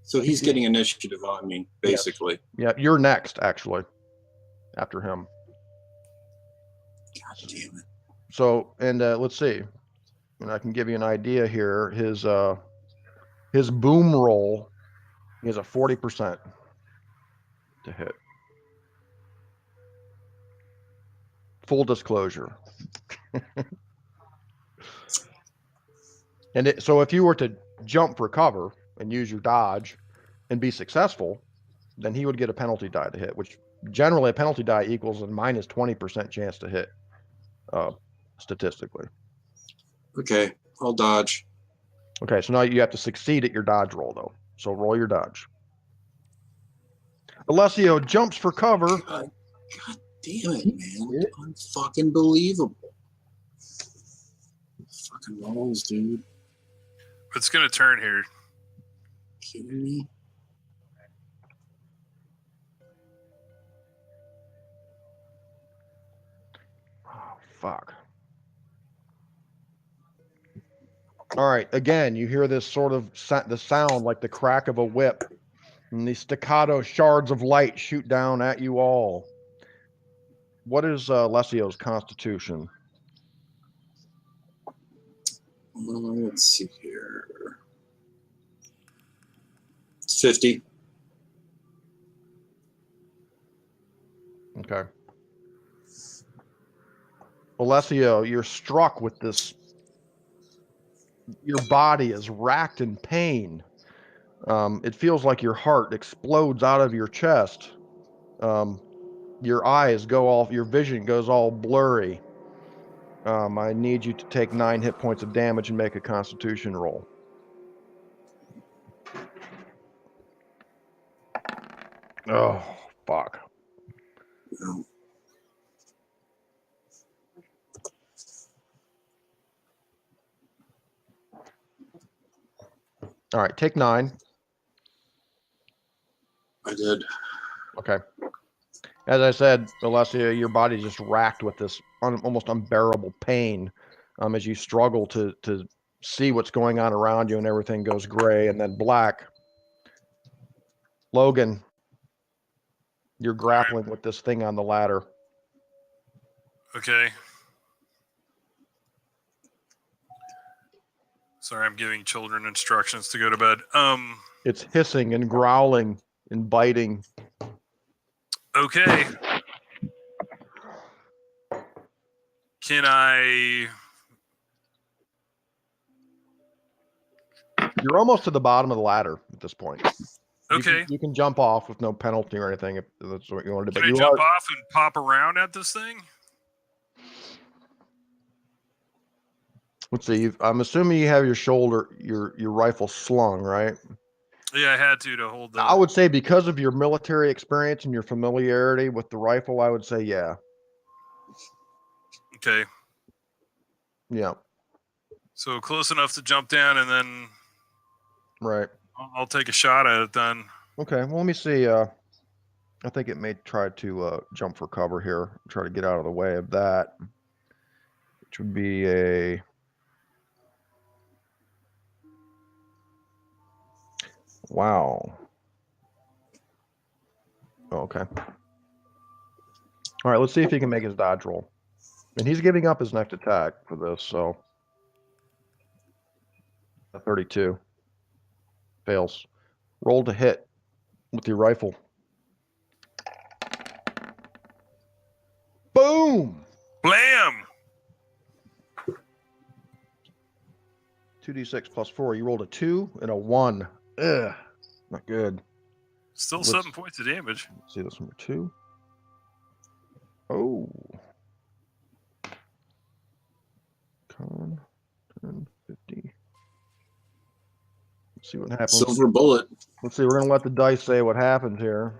So he's getting initiative on me, basically. Yes. Yeah, you're next, actually, after him. God damn it. So, and let's see, and I can give you an idea here. His boom roll is a 40% to hit. Full disclosure. And so if you were to jump for cover and use your dodge and be successful, then he would get a penalty die to hit, which generally a penalty die equals a minus 20% chance to hit, statistically. Okay, I'll dodge. Okay, so now you have to succeed at your dodge roll, though. So roll your dodge. Alessio jumps for cover. God damn it, man. Unfucking believable. Fucking rolls, dude. It's going to turn here. Kidding me? Oh, fuck. All right, again, you hear this sort of the sound like the crack of a whip, and these staccato shards of light shoot down at you all. What is Alessio's constitution? Let's see here. 50. Okay. Alessio, you're struck with this. Your body is racked in pain. It feels like your heart explodes out of your chest. Your eyes go off, your vision goes all blurry. I need you to take 9 hit points of damage and make a constitution roll. Oh, fuck. No. All right, take 9. I did. Okay. As I said, Alessia, your body's just racked with this almost unbearable pain as you struggle to see what's going on around you, and everything goes gray and then black. Logan, you're grappling with this thing on the ladder. Okay. Sorry, I'm giving children instructions to go to bed. It's hissing and growling and biting. Okay. Can I... You're almost to the bottom of the ladder at this point. Okay. You can jump off with no penalty or anything if that's what you want to do. Can I jump off and pop around at this thing? Let's see. I'm assuming you have your rifle slung, right? Yeah, I had to hold the... I would say because of your military experience and your familiarity with the rifle, I would say yeah. Okay. Yeah. So close enough to jump down, and then... Right. I'll take a shot at it then. Okay. Well, let me see. I think it may try to jump for cover here. Try to get out of the way of that. Which would be a... Wow. Oh, okay. All right, let's see if he can make his dodge roll. And he's giving up his next attack for this, so... A 32. Fails. Roll to hit with your rifle. Boom! Blam! 2d6 plus 4. You rolled a 2 and a 1. Ugh. Not good. Still 7 points of damage. Let's see this number 2. Oh. Con 10, 50. Let's see what happens. Silver bullet. Let's see. We're going to let the dice say what happens here.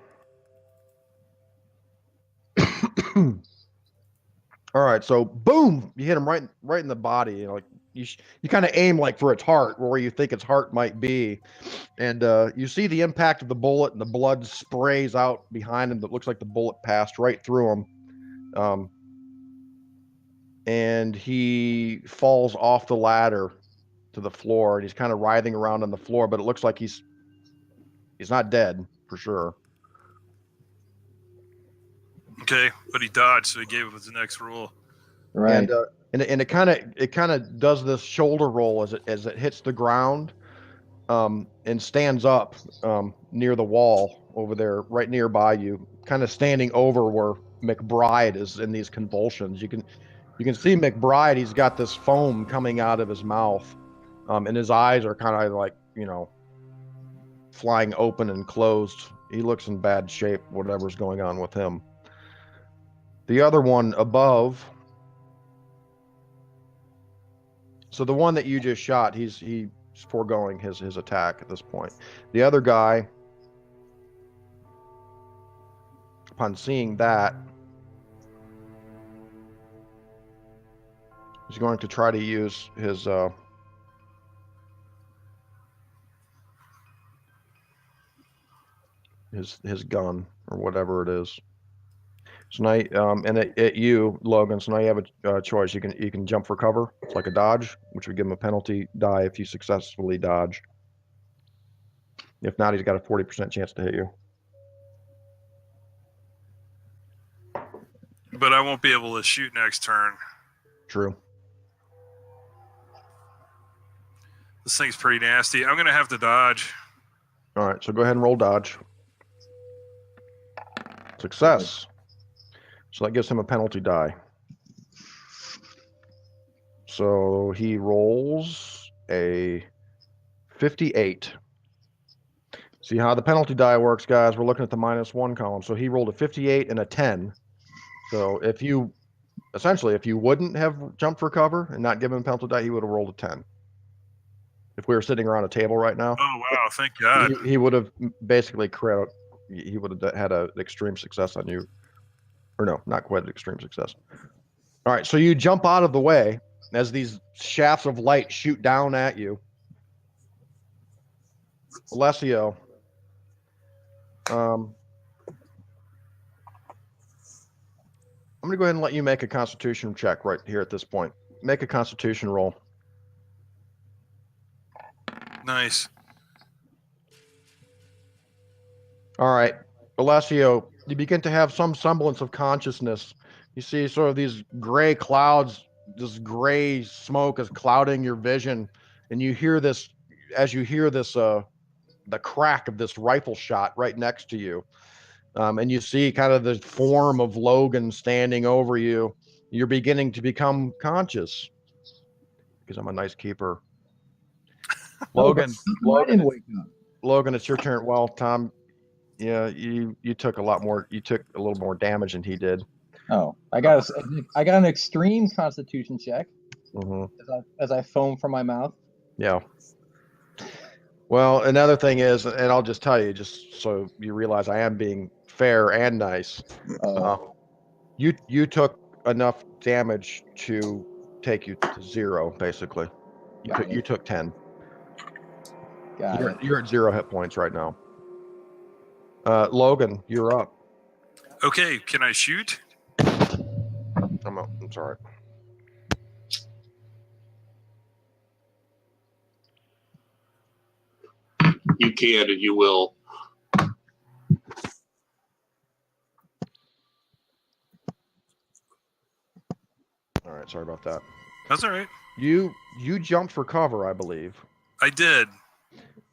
All right. So, boom! You hit him right in the body. You know, like you kind of aim like for its heart, where you think its heart might be, and you see the impact of the bullet, and the blood sprays out behind him. That looks like the bullet passed right through him, and he falls off the ladder to the floor, and he's kind of writhing around on the floor. But it looks like he's not dead for sure. Okay, but he dodged, so he gave us the next roll. Right. And it kind of does this shoulder roll as it hits the ground, and stands up near the wall over there, right nearby you, kind of standing over where McBride is in these convulsions. You can see McBride. He's got this foam coming out of his mouth, and his eyes are kind of like, flying open and closed. He looks in bad shape, whatever's going on with him. The other one above, so the one that you just shot, he's foregoing his attack at this point. The other guy, upon seeing that, is going to try to use his gun or whatever it is. So now, and at you, Logan. So now you have a choice. You can jump for cover. It's like a dodge, which would give him a penalty die if you successfully dodge. If not, he's got a 40% chance to hit you. But I won't be able to shoot next turn. True. This thing's pretty nasty. I'm gonna have to dodge. All right, so go ahead and roll dodge. Success. So that gives him a penalty die. So he rolls a 58. See how the penalty die works, guys? We're looking at the -1 column. So he rolled a 58 and a 10. So if you wouldn't have jumped for cover and not given him a penalty die, he would have rolled a 10. If we were sitting around a table right now. Oh wow! Thank God. He would have basically he would have had an extreme success on you. Or no, not quite an extreme success. All right, so you jump out of the way as these shafts of light shoot down at you. Alessio, I'm going to go ahead and let you make a Constitution check right here at this point. Make a Constitution roll. Nice. All right, Alessio, you begin to have some semblance of consciousness. You see sort of these gray clouds, this gray smoke is clouding your vision, and you hear this, the crack of this rifle shot right next to you. And you see kind of the form of Logan standing over you. You're beginning to become conscious, because I'm a nice keeper. Logan, Logan, it's your turn. Well, Tom, yeah, you took a little more damage than he did. Oh, I got an extreme Constitution check. Mm-hmm. As I foam from my mouth. Yeah. Well, another thing is, and I'll just tell you, just so you realize, I am being fair and nice. You took enough damage to take you to 0, basically. You took 10. You're at 0 hit points right now. Logan, you're up. Okay, can I shoot? I'm sorry. You can and you will. All right, sorry about that. That's all right. You jumped for cover, I believe. I did.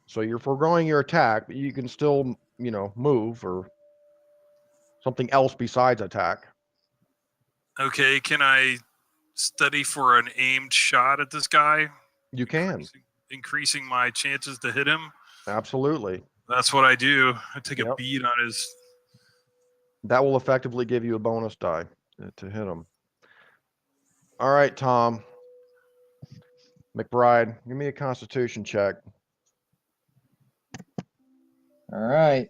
So you're foregoing your attack, but you can still, move or something else besides attack. Okay, can I study for an aimed shot at this guy? You can. Increasing my chances to hit him? Absolutely. That's what I do. I take a bead on his... That will effectively give you a bonus die to hit him. All right, Tom. McBride, give me a Constitution check. All right.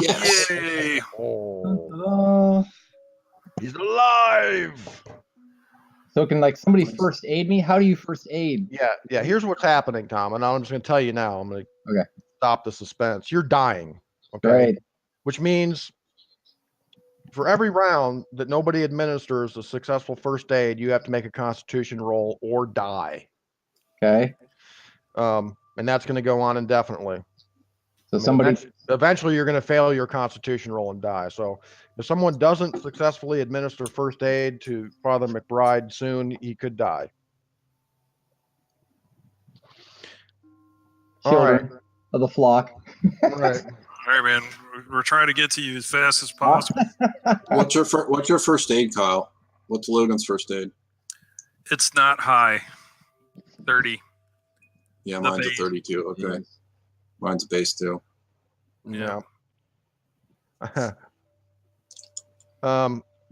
Yes. Yay! Oh, he's alive. So can like somebody first aid me? How do you first aid? Yeah. Here's what's happening, Tom, and I'm just going to tell you now. I'm going to Okay. stop the suspense. You're dying. Okay. Right. Which means for every round that nobody administers a successful first aid, you have to make a Constitution roll or die. Okay. And that's going to go on indefinitely. So somebody. Eventually, you're going to fail your Constitution roll and die. So, if someone doesn't successfully administer first aid to Father McBride soon, he could die. Children of the flock. All right. All right, man. We're trying to get to you as fast as possible. What's your first aid, Kyle? What's Logan's first aid? It's not high. 30. Yeah, The mine's a base. 32. Okay. Mine's a base too. Yeah.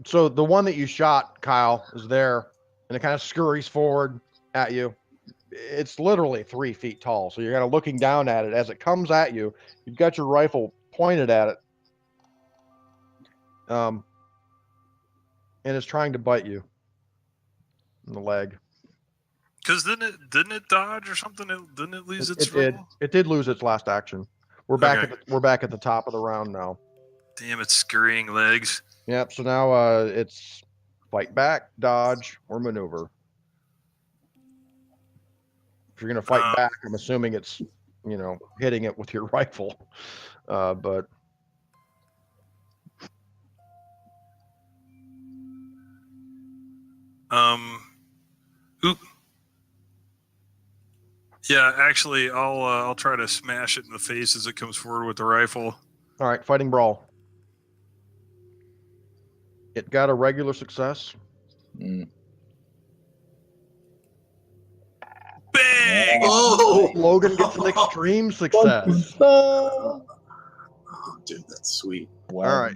So the one that you shot, Kyle, is there, and it kind of scurries forward at you. It's literally 3 feet tall, so you're kind of looking down at it as it comes at you. You've got your rifle pointed at it, and it's trying to bite you in the leg. Because didn't it dodge or something? Didn't it lose its roll? It did lose its last action. We're back at the top of the round now. Damn, it's scurrying legs. Yep. So now it's fight back, dodge, or maneuver. If you're gonna fight back, I'm assuming it's hitting it with your rifle, but. Oop. Yeah, actually, I'll try to smash it in the face as it comes forward with the rifle. All right, fighting brawl. It got a regular success. Bang! Oh, Logan gets an extreme success. oh, dude, that's sweet. All right.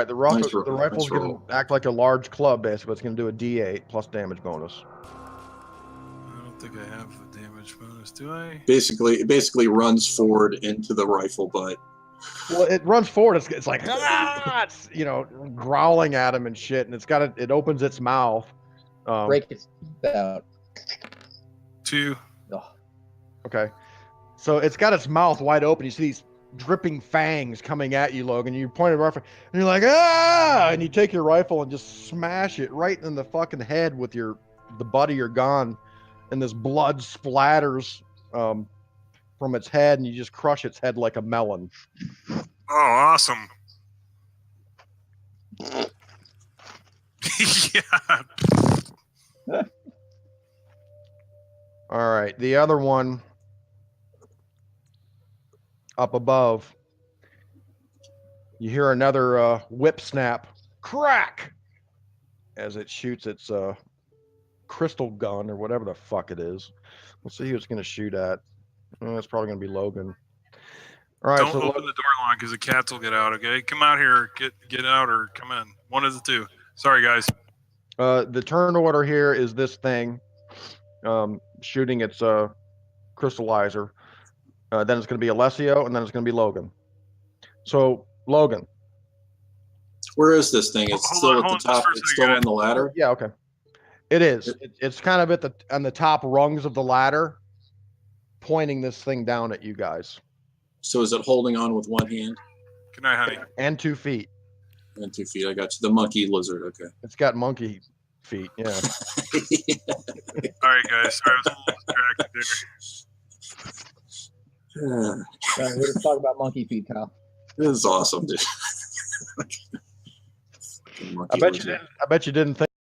The rifle's going to act like a large club, basically. It's going to do a D8 plus damage bonus. I don't think I have a damage bonus, do I? It basically runs forward into the rifle butt. Well, it runs forward. It's like it's growling at him and shit, and it opens its mouth. Break it out. 2. Oh. Okay, so it's got its mouth wide open. You see these dripping fangs coming at you, Logan. You point a rifle, and you're like, ah! And you take your rifle and just smash it right in the fucking head with the butt of your gun, and this blood splatters from its head, and you just crush its head like a melon. Oh, awesome. Yeah. All right, the other one up above, you hear another whip snap, crack, as it shoots its crystal gun or whatever the fuck it is. We'll see who it's going to shoot at. It's probably going to be Logan. All right, Don't open the door long because the cats will get out, okay? Come out here, get out, or come in. One of the two. Sorry, guys. The turn order here is this thing shooting its crystallizer. Then it's going to be Alessio, and then it's going to be Logan. So, Logan. Where is this thing? It's still at the top. It's still on the ladder? Yeah, okay. It is. It's kind of on the top rungs of the ladder, pointing this thing down at you guys. So is it holding on with one hand? Good night, honey. And 2 feet. And 2 feet. I got you. The monkey lizard. Okay. It's got monkey feet. Yeah. All right, guys. Sorry, I was a little distracted there. Sorry, we're just talking about monkey feet, Kyle. This is awesome, dude. I bet you didn't think